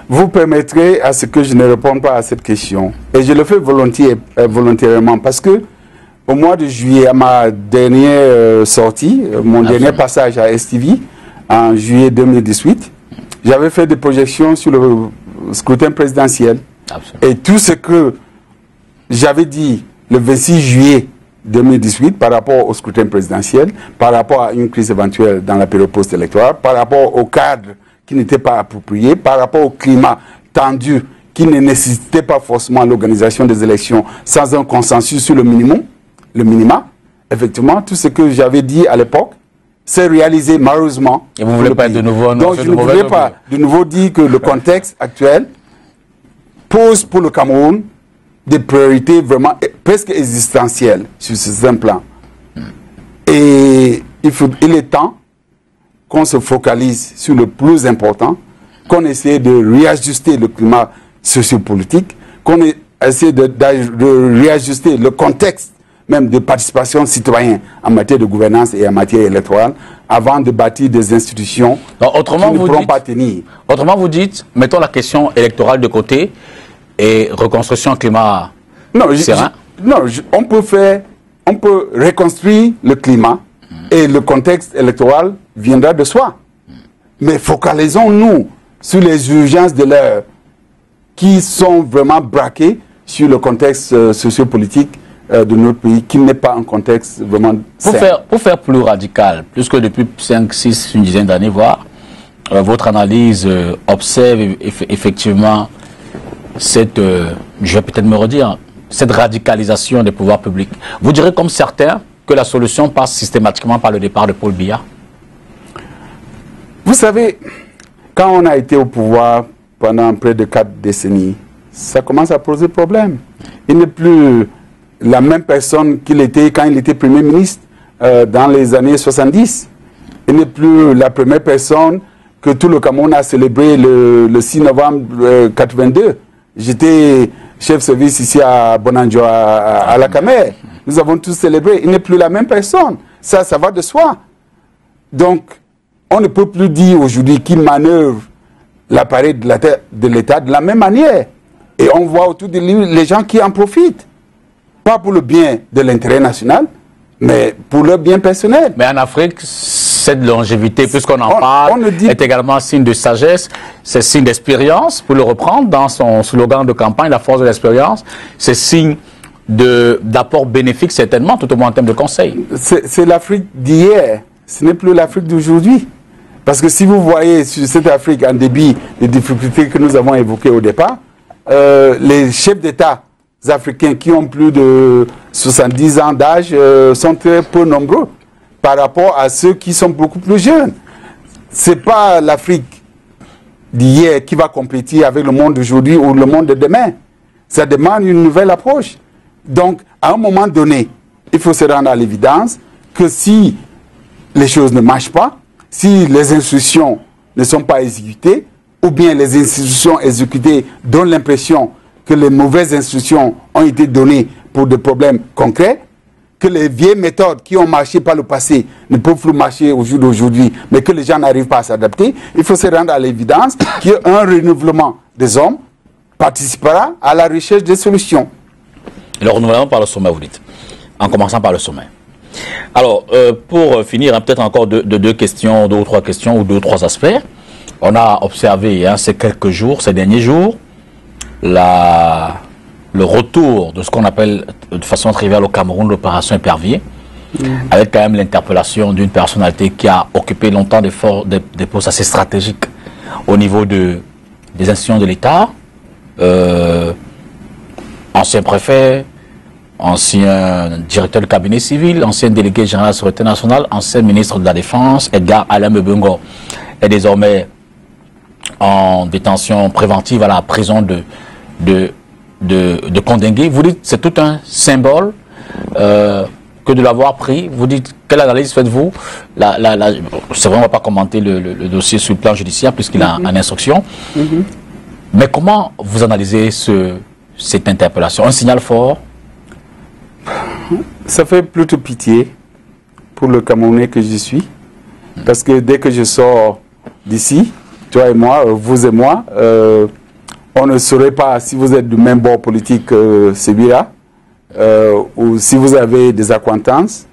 Vous permettrez à ce que je ne réponde pas à cette question. Et je le fais volontairement parce que au mois de juillet, à ma dernière sortie, mon dernier passage à STV, en juillet 2018, j'avais fait des projections sur le scrutin présidentiel. Absolument. Et tout ce que j'avais dit le 26 juillet 2018 par rapport au scrutin présidentiel, par rapport à une crise éventuelle dans la période post-électorale, par rapport au cadre qui n'était pas approprié, par rapport au climat tendu qui ne nécessitait pas forcément l'organisation des élections sans un consensus sur le minima, effectivement, tout ce que j'avais dit à l'époque s'est réalisé malheureusement. Et vous ne voulez pas de nouveau... Donc je ne voulais pas de nouveau dire que le contexte actuel pose pour le Cameroun des priorités vraiment presque existentielles sur certains plans. Et il est temps qu'on se focalise sur le plus important, qu'on essaie de réajuster le climat sociopolitique, qu'on essaie de réajuster le contexte même de participation citoyenne en matière de gouvernance et en matière électorale, avant de bâtir des institutions qui ne pourront pas tenir. Autrement, vous dites, mettons la question électorale de côté et reconstruction climat serein. On peut reconstruire le climat et le contexte électoral viendra de soi. Mais focalisons-nous sur les urgences de l'heure qui sont vraiment braquées sur le contexte sociopolitique de notre pays, qui n'est pas un contexte vraiment sain. Pour faire plus radical, plus que depuis 5, 6, une dizaine d'années, voire, votre analyse observe effectivement cette, je vais peut-être me redire, cette radicalisation des pouvoirs publics. Vous direz comme certains que la solution passe systématiquement par le départ de Paul Biya? Vous savez, quand on a été au pouvoir pendant près de 4 décennies, ça commence à poser problème. Il n'est plus la même personne qu'il était quand il était Premier ministre dans les années 70. Il n'est plus la première personne que tout le Cameroun a célébré le 6 novembre 82. J'étais chef de service ici à Bonanjo, à la Camer. Nous avons tous célébré. Il n'est plus la même personne. Ça va de soi. Donc, on ne peut plus dire aujourd'hui qu'il manœuvre l'appareil de l'État de la même manière. Et on voit autour de lui les gens qui en profitent. Pas pour le bien de l'intérêt national, mais pour leur bien personnel. Mais en Afrique, cette longévité, puisqu'on en parle, est également signe de sagesse, c'est signe d'expérience, pour le reprendre dans son slogan de campagne, la force de l'expérience, c'est signe d'apport bénéfique certainement, tout au moins en termes de conseils. C'est l'Afrique d'hier, ce n'est plus l'Afrique d'aujourd'hui. Parce que si vous voyez sur cette Afrique en débit des difficultés que nous avons évoquées au départ, les chefs d'État africains qui ont plus de 70 ans d'âge sont très peu nombreux par rapport à ceux qui sont beaucoup plus jeunes. Ce n'est pas l'Afrique d'hier qui va compétir avec le monde d'aujourd'hui ou le monde de demain. Ça demande une nouvelle approche. Donc, à un moment donné, il faut se rendre à l'évidence que si les choses ne marchent pas, si les institutions ne sont pas exécutées, ou bien les institutions exécutées donnent l'impression que les mauvaises institutions ont été données pour des problèmes concrets, que les vieilles méthodes qui ont marché par le passé ne peuvent plus marcher au jour d'aujourd'hui, mais que les gens n'arrivent pas à s'adapter, il faut se rendre à l'évidence qu'un renouvellement des hommes participera à la recherche des solutions. Le renouvellement par le sommet, vous dites, en commençant par le sommet. Alors, pour finir, hein, peut-être encore deux questions, 2 ou 3 questions ou 2 ou 3 aspects. On a observé ces quelques jours, ces derniers jours, le le retour de ce qu'on appelle de façon triviale au Cameroun l'opération Épervier, avec quand même l'interpellation d'une personnalité qui a occupé longtemps des postes assez stratégiques au niveau des institutions de l'État, ancien préfet, ancien directeur du cabinet civil, ancien délégué général de la Sécurité nationale, ancien ministre de la Défense, Edgar Alain Mebungo, est désormais en détention préventive à la prison de Kondengui. Vous dites que c'est tout un symbole que de l'avoir pris. Vous dites, quelle analyse faites-vous? C'est vrai, on ne va pas commenter le dossier sur le plan judiciaire puisqu'il est en instruction. Mais comment vous analysez cette interpellation? Un signal fort? Ça fait plutôt pitié pour le Camerounais que je suis. Parce que dès que je sors d'ici, toi et moi, vous et moi, on ne saurait pas si vous êtes du même bord politique que celui-là, ou si vous avez des acquaintances.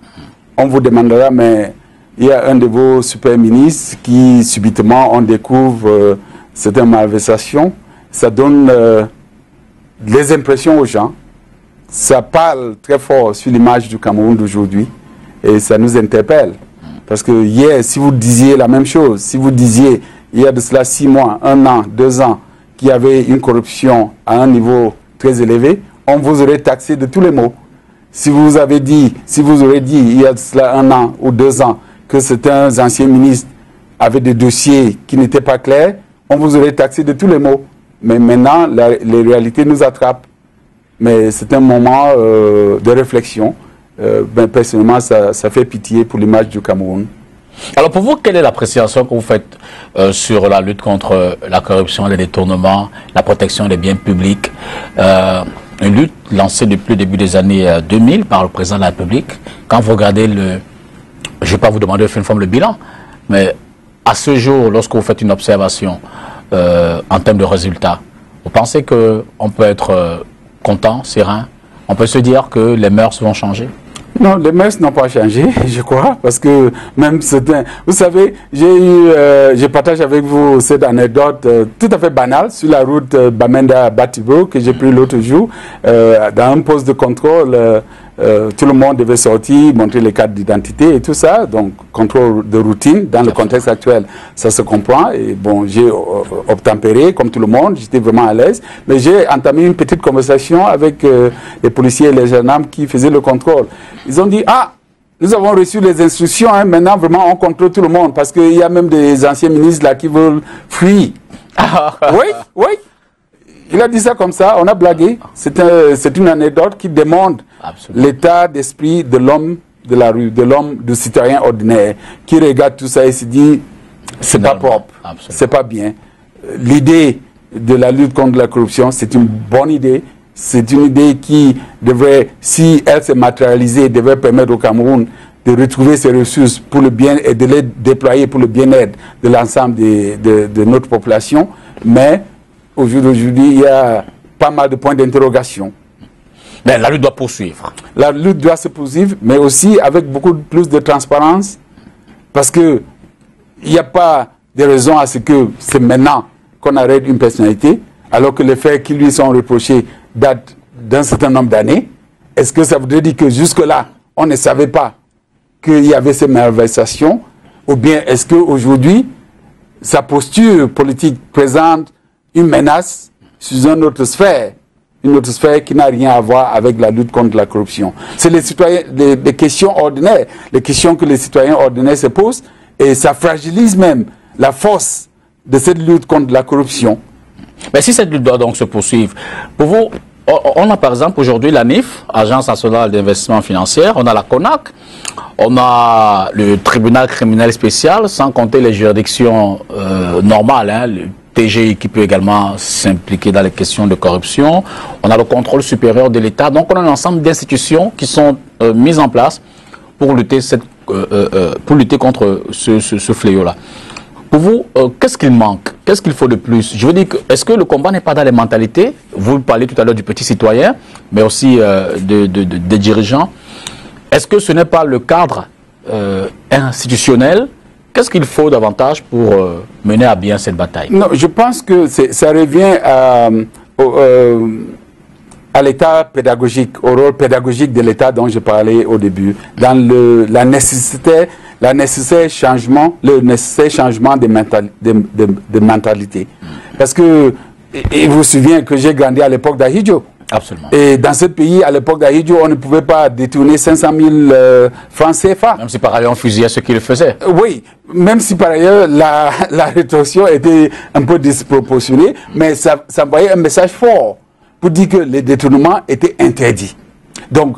On vous demandera, mais il y a un de vos super ministres qui subitement on découvre certaines malversations. Ça donne des impressions aux gens. Ça parle très fort sur l'image du Cameroun d'aujourd'hui et ça nous interpelle. Parce que hier, si vous disiez la même chose, si vous disiez il y a de cela 6 mois, 1 an, 2 ans, qu'il y avait une corruption à un niveau très élevé, on vous aurait taxé de tous les maux. Si vous aurez dit il y a de cela 1 an ou 2 ans que certains anciens ministres avaient des dossiers qui n'étaient pas clairs, on vous aurait taxé de tous les maux. Mais maintenant, les réalités nous attrapent. Mais c'est un moment de réflexion. Personnellement, ça fait pitié pour l'image du Cameroun. Alors pour vous, quelle est l'appréciation que vous faites sur la lutte contre la corruption, les détournements, la protection des biens publics, une lutte lancée depuis le début des années 2000 par le président de la République? Quand vous regardez je ne vais pas vous demander de faire une forme de bilan, mais à ce jour, lorsque vous faites une observation en termes de résultats, vous pensez qu'on peut être content, serein? On peut se dire que les mœurs vont changer? Non, les mœurs n'ont pas changé, je crois, parce que même certains... Vous savez, je partage avec vous cette anecdote tout à fait banale sur la route Bamenda-Batibo que j'ai pris l'autre jour. Dans un poste de contrôle, tout le monde devait sortir, montrer les cartes d'identité et tout ça. Donc, contrôle de routine. Dans le contexte actuel, ça se comprend. Et bon, j'ai obtempéré comme tout le monde. J'étais vraiment à l'aise. Mais j'ai entamé une petite conversation avec les policiers et les gendarmes qui faisaient le contrôle. Ils ont dit, ah, nous avons reçu les instructions. Hein, maintenant, vraiment, on contrôle tout le monde. Parce qu'il y a même des anciens ministres là qui veulent fuir. Oui, oui. Il a dit ça comme ça, on a blagué. C'est une anecdote qui démontre l'état d'esprit de l'homme de la rue, de l'homme, du citoyen ordinaire, qui regarde tout ça et se dit, c'est pas propre, c'est pas bien. L'idée de la lutte contre la corruption, c'est une bonne idée. C'est une idée qui devrait, si elle se matérialisait, devrait permettre au Cameroun de retrouver ses ressources pour le bien et de les déployer pour le bien-être de l'ensemble de notre population. Mais aujourd'hui, il y a pas mal de points d'interrogation. Mais la lutte doit poursuivre. La lutte doit se poursuivre, mais aussi avec beaucoup plus de transparence, parce que il n'y a pas de raison à ce que c'est maintenant qu'on arrête une personnalité, alors que les faits qui lui sont reprochés datent d'un certain nombre d'années. Est-ce que ça voudrait dire que jusque-là, on ne savait pas qu'il y avait ces malversations, ou bien est-ce qu'aujourd'hui, sa posture politique présente une menace sur une autre sphère qui n'a rien à voir avec la lutte contre la corruption? C'est les questions ordinaires, les questions que les citoyens ordinaires se posent, et ça fragilise même la force de cette lutte contre la corruption. Mais si cette lutte doit donc se poursuivre, pour vous, on a par exemple aujourd'hui la NIF, Agence nationale d'investissement financier, on a la CONAC, on a le tribunal criminel spécial, sans compter les juridictions normales, hein, le TGI qui peut également s'impliquer dans les questions de corruption, on a le contrôle supérieur de l'État, donc on a un ensemble d'institutions qui sont mises en place pour lutter, contre ce fléau-là. Pour vous, qu'est-ce qu'il manque? Qu'est-ce qu'il faut de plus? Je veux dire, est-ce que le combat n'est pas dans les mentalités? Vous parlez tout à l'heure du petit citoyen, mais aussi des dirigeants. Est-ce que ce n'est pas le cadre institutionnel? Qu'est-ce qu'il faut davantage pour mener à bien cette bataille? Non, je pense que ça revient à l'État pédagogique, au rôle pédagogique de l'État dont je parlais au début, dans le nécessaire changement de mentalité. Parce que, et vous vous souvenez que j'ai grandi à l'époque d'Ahidjo. Absolument. Et dans ce pays, à l'époque d'Ahidjo, on ne pouvait pas détourner 500 000 francs CFA. Même si par ailleurs on fusillait ceux qui le faisaient. Oui, même si par ailleurs la rétorsion était un peu disproportionnée, mais ça envoyait un message fort pour dire que les détournements étaient interdits. Donc,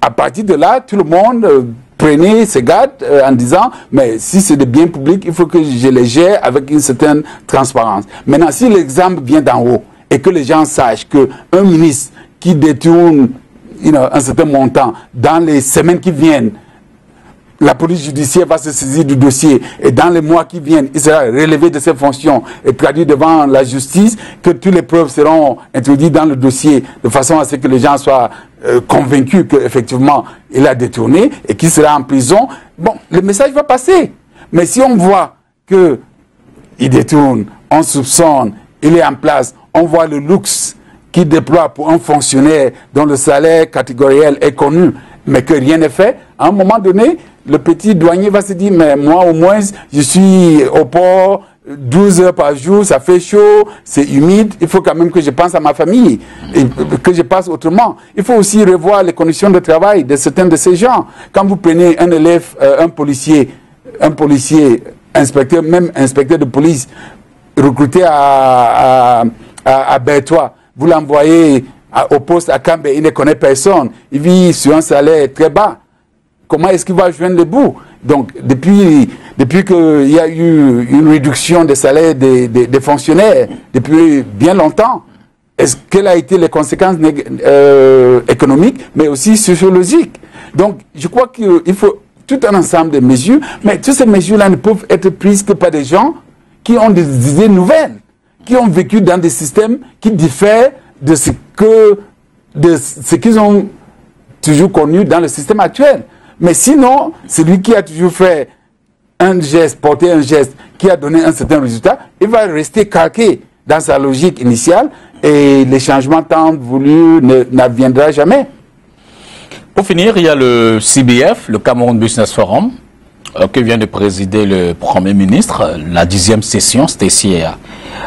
à partir de là, tout le monde prenait ses gardes en disant, mais si c'est des biens publics, il faut que je les gère avec une certaine transparence. Maintenant, si l'exemple vient d'en haut et que les gens sachent qu'un ministre qui détourne un certain montant dans les semaines qui viennent, la police judiciaire va se saisir du dossier et dans les mois qui viennent, il sera relevé de ses fonctions et traduit devant la justice, que toutes les preuves seront introduites dans le dossier de façon à ce que les gens soient convaincus qu'effectivement il a détourné et qu'il sera en prison. Bon, le message va passer. Mais si on voit qu'il détourne, on soupçonne, il est en place, on voit le luxe qu'il déploie pour un fonctionnaire dont le salaire catégoriel est connu, mais que rien n'est fait, à un moment donné, le petit douanier va se dire, mais moi au moins, je suis au port 12 heures par jour, ça fait chaud, c'est humide, il faut quand même que je pense à ma famille, et que je passe autrement. Il faut aussi revoir les conditions de travail de certains de ces gens. Quand vous prenez un élève, un policier, inspecteur, même inspecteur de police, recruté à Bertois, vous l'envoyez au poste à Cambé, il ne connaît personne, il vit sur un salaire très bas. Comment est-ce qu'il va joindre les bouts? Donc, depuis qu'il y a eu une réduction des salaires des fonctionnaires, depuis bien longtemps, quelles ont été les conséquences économiques, mais aussi sociologiques? Donc, je crois qu'il faut tout un ensemble de mesures, mais toutes ces mesures-là ne peuvent être prises que par des gens qui ont des idées nouvelles, qui ont vécu dans des systèmes qui diffèrent de ce qu'ils ont toujours connu dans le système actuel. Mais sinon, celui qui a toujours fait un geste, porté un geste, qui a donné un certain résultat, il va rester calqué dans sa logique initiale et les changements tant voulus n'adviendront jamais. Pour finir, il y a le CBF, le Cameroun Business Forum, que vient de présider le Premier ministre, la 10e session, c'était ici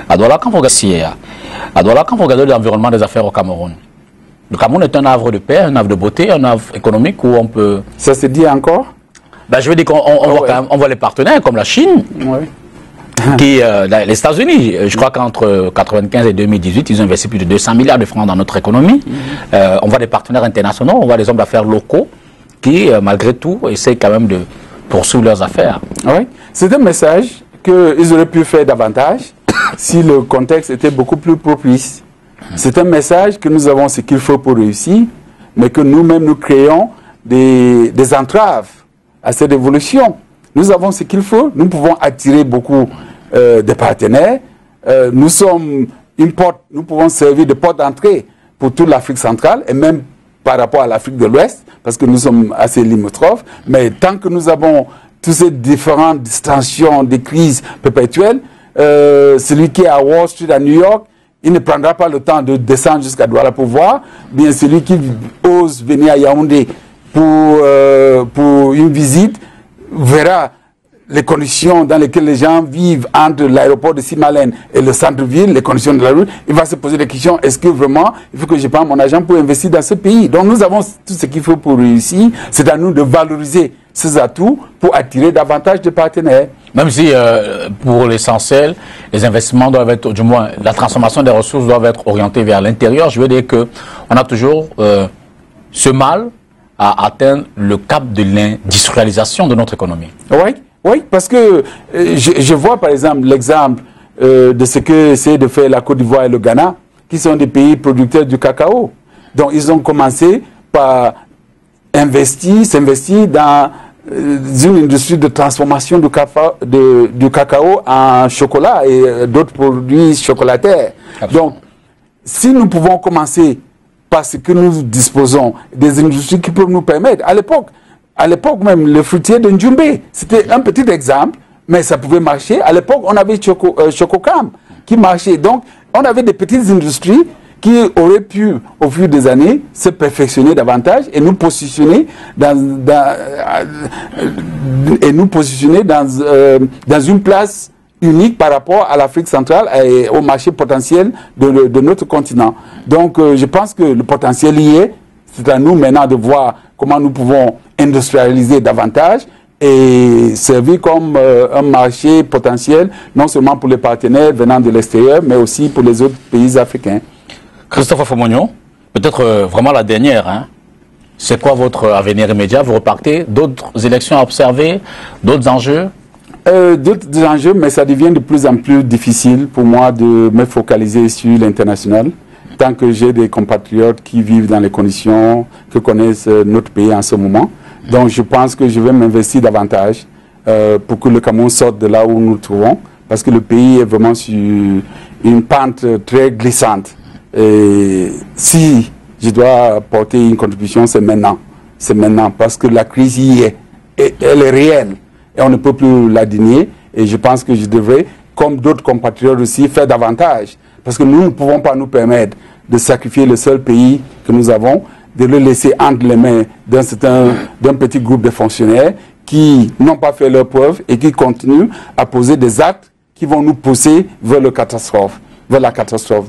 à Douala. Quand vous regardez l'environnement des affaires au Cameroun, le Cameroun est un havre de paix, un havre de beauté, un havre économique où on peut... Ça se dit encore? Ben, je veux dire qu'on voit les partenaires comme la Chine, qui, les États-Unis, je crois qu'entre 1995 et 2018, ils ont investi plus de 200 milliards de francs dans notre économie. On voit des partenaires internationaux, on voit des hommes d'affaires locaux qui, malgré tout, essaient quand même de poursuivre leurs affaires. Oui, c'est un message qu'ils auraient pu faire davantage si le contexte était beaucoup plus propice. C'est un message que nous avons ce qu'il faut pour réussir, mais que nous-mêmes nous créons des entraves à cette évolution. Nous avons ce qu'il faut, nous pouvons attirer beaucoup de partenaires. Nous sommes une porte, nous pouvons servir de porte d'entrée pour toute l'Afrique centrale et même par rapport à l'Afrique de l'Ouest, parce que nous sommes assez limitrophes. Mais tant que nous avons toutes ces différentes distensions, des crises perpétuelles, celui qui est à Wall Street, à New York, il ne prendra pas le temps de descendre jusqu'à Douala pour voir. Bien, celui qui ose venir à Yaoundé pour une visite verra les conditions dans lesquelles les gens vivent entre l'aéroport de Simalène et le centre-ville, les conditions de la route. Il va se poser des questions, est-ce que vraiment il faut que je prenne mon argent pour investir dans ce pays? Donc nous avons tout ce qu'il faut pour réussir. C'est à nous de valoriser ces atouts pour attirer davantage de partenaires. Même si, pour l'essentiel, les investissements doivent être, du moins, la transformation des ressources doivent être orientées vers l'intérieur. Je veux dire qu'on a toujours ce mal à atteindre le cap de l'industrialisation de notre économie. Oui, parce que je vois par exemple l'exemple de ce que essaient de faire la Côte d'Ivoire et le Ghana, qui sont des pays producteurs du cacao. Donc ils ont commencé par s'investir dans une industrie de transformation du cacao en chocolat et d'autres produits chocolataires. Absolument. Donc, si nous pouvons commencer par ce que nous disposons, des industries qui peuvent nous permettre, à l'époque même, le fruitier de Ndjoumbé, c'était un petit exemple, mais ça pouvait marcher. À l'époque, on avait Chococam qui marchait. Donc, on avait des petites industries qui aurait pu, au fil des années, se perfectionner davantage et nous positionner dans une place unique par rapport à l'Afrique centrale et au marché potentiel de notre continent. Donc, je pense que le potentiel y est. C'est à nous maintenant de voir comment nous pouvons industrialiser davantage et servir comme un marché potentiel, non seulement pour les partenaires venant de l'extérieur, mais aussi pour les autres pays africains. Christophe Afomonio, peut-être vraiment la dernière, hein. C'est quoi votre avenir immédiat? Vous repartez? D'autres élections à observer? D'autres enjeux? D'autres enjeux, mais ça devient de plus en plus difficile pour moi de me focaliser sur l'international. Tant que j'ai des compatriotes qui vivent dans les conditions que connaissent notre pays en ce moment. Donc je pense que je vais m'investir davantage pour que le Cameroun sorte de là où nous nous trouvons. Parce que le pays est vraiment sur une pente très glissante. Et si je dois apporter une contribution, c'est maintenant. C'est maintenant. Parce que la crise y est. Et elle est réelle. Et on ne peut plus la dénier. Et je pense que je devrais, comme d'autres compatriotes aussi, faire davantage. Parce que nous ne pouvons pas nous permettre de sacrifier le seul pays que nous avons, de le laisser entre les mains d'un petit groupe de fonctionnaires qui n'ont pas fait leur preuve et qui continuent à poser des actes qui vont nous pousser vers la catastrophe.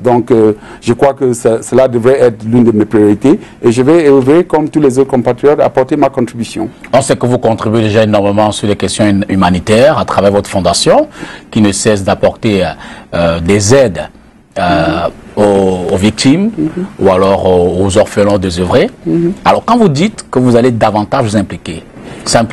Donc, je crois que cela devrait être l'une de mes priorités et je vais œuvrer, comme tous les autres compatriotes, à apporter ma contribution. On sait que vous contribuez déjà énormément sur les questions humanitaires à travers votre fondation, qui ne cesse d'apporter des aides aux victimes ou alors aux orphelins désœuvrés. Alors, quand vous dites que vous allez davantage vous impliquer, ça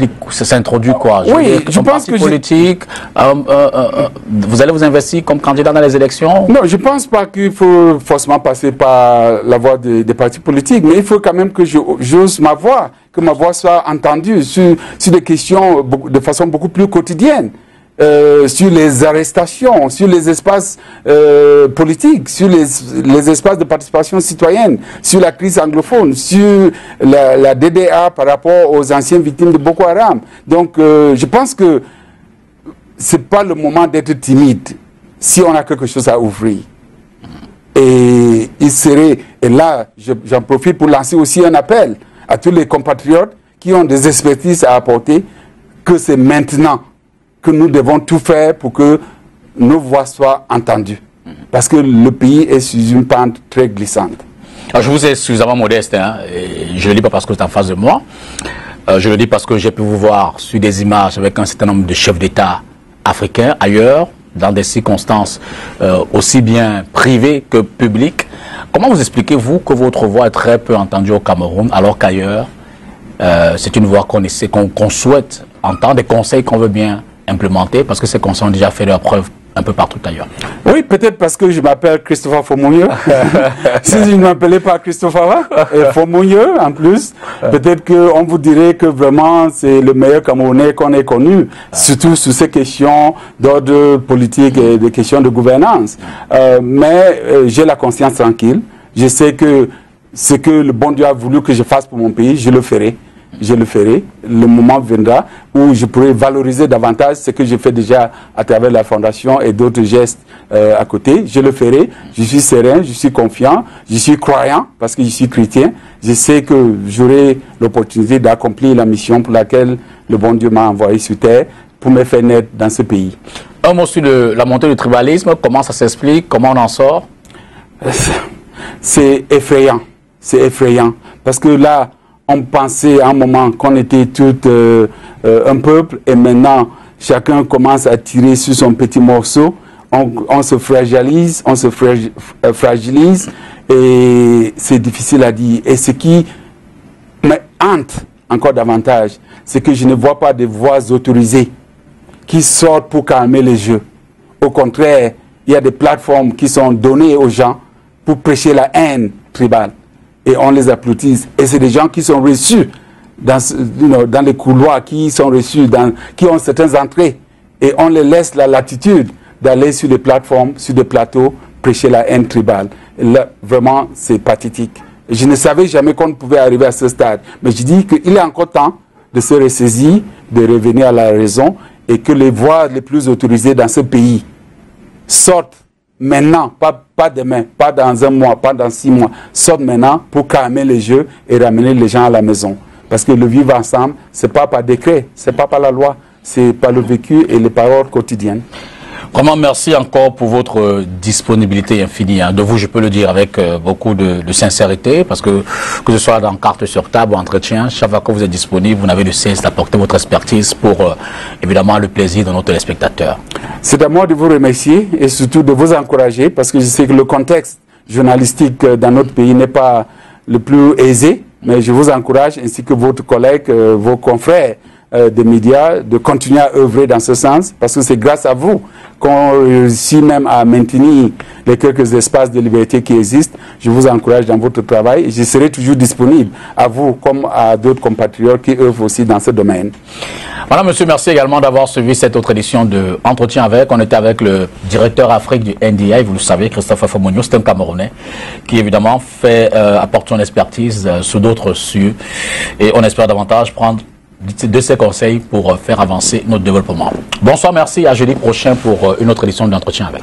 introduit quoi? Je pense que politique, vous allez vous investir comme candidat dans les élections? Non, je ne pense pas qu'il faut forcément passer par la voie des partis politiques, mais il faut quand même que j'ose ma voix, que ma voix soit entendue sur des questions de façon beaucoup plus quotidienne. Sur les arrestations, sur les espaces politiques, sur les espaces de participation citoyenne, sur la crise anglophone, sur la DDA par rapport aux anciennes victimes de Boko Haram. Donc, je pense que c'est pas le moment d'être timide si on a quelque chose à ouvrir. Et là, j'en profite pour lancer aussi un appel à tous les compatriotes qui ont des expertises à apporter, que c'est maintenant que nous devons tout faire pour que nos voix soient entendues. Parce que le pays est sur une pente très glissante. Alors, je vous ai suffisamment modeste, hein, et je ne le dis pas parce que vous êtes en face de moi. Je le dis parce que j'ai pu vous voir sur des images avec un certain nombre de chefs d'État africains ailleurs, dans des circonstances aussi bien privées que publiques. Comment vous expliquez-vous que votre voix est très peu entendue au Cameroun, alors qu'ailleurs, c'est une voix qu'on souhaite entendre, des conseils qu'on veut bien implémenter, parce que ces conseils ont déjà fait leur preuve un peu partout ailleurs? Oui, peut-être parce que je m'appelle Christopher Fomonyo. Si je ne m'appelais pas Christopher Fomonyo, en plus, peut-être qu'on vous dirait que vraiment c'est le meilleur Camerounais qu'on ait connu, surtout sur ces questions d'ordre politique et des questions de gouvernance. Mais j'ai la conscience tranquille. Je sais que ce que le bon Dieu a voulu que je fasse pour mon pays, je le ferai. Je le ferai. Le moment viendra où je pourrai valoriser davantage ce que je fais déjà à travers la fondation et d'autres gestes à côté. Je le ferai. Je suis serein, je suis confiant, je suis croyant parce que je suis chrétien. Je sais que j'aurai l'opportunité d'accomplir la mission pour laquelle le bon Dieu m'a envoyé sur terre pour me faire naître dans ce pays. Un mot sur la montée du tribalisme, comment ça s'explique, comment on en sort? C'est effrayant. C'est effrayant. Parce que là, on pensait à un moment qu'on était tout un peuple et maintenant chacun commence à tirer sur son petit morceau. On se fragilise, fragilise et c'est difficile à dire. Et ce qui me hante encore davantage, c'est que je ne vois pas de voix autorisées qui sortent pour calmer les jeux. Au contraire, il y a des plateformes qui sont données aux gens pour prêcher la haine tribale. Et on les applaudit. Et c'est des gens qui sont reçus dans les couloirs, qui sont reçus, qui ont certaines entrées. Et on les laisse la latitude d'aller sur des plateformes, sur des plateaux, prêcher la haine tribale. Et là, vraiment, c'est pathétique. Et je ne savais jamais qu'on pouvait arriver à ce stade. Mais je dis qu'il est encore temps de se ressaisir, de revenir à la raison, et que les voix les plus autorisées dans ce pays sortent maintenant, pas demain, pas dans un mois, pas dans 6 mois. Sortent maintenant pour calmer les jeux et ramener les gens à la maison. Parce que le vivre ensemble, ce n'est pas par décret, ce n'est pas par la loi, c'est par le vécu et les paroles quotidiennes. Vraiment, merci encore pour votre disponibilité infinie. De vous, je peux le dire avec beaucoup de sincérité, parce que ce soit dans Carte sur table ou entretien, chaque fois que vous êtes disponible, vous n'avez de cesse d'apporter votre expertise pour, évidemment, le plaisir de nos téléspectateurs. C'est à moi de vous remercier et surtout de vous encourager, parce que je sais que le contexte journalistique dans notre pays n'est pas le plus aisé, mais je vous encourage, ainsi que votre collègue, vos confrères des médias, de continuer à œuvrer dans ce sens, parce que c'est grâce à vous qu'on réussit même à maintenir les quelques espaces de liberté qui existent. Je vous encourage dans votre travail et je serai toujours disponible à vous comme à d'autres compatriotes qui œuvrent aussi dans ce domaine. Voilà, monsieur, merci également d'avoir suivi cette autre édition de Entretien avec. On était avec le directeur Afrique du NDI, vous le savez, Christophe Afomonio, c'est un Camerounais qui évidemment apporte son expertise sur d'autres sujets et on espère davantage prendre de ses conseils pour faire avancer notre développement. Bonsoir, merci, à jeudi prochain pour une autre édition d'Entretien avec.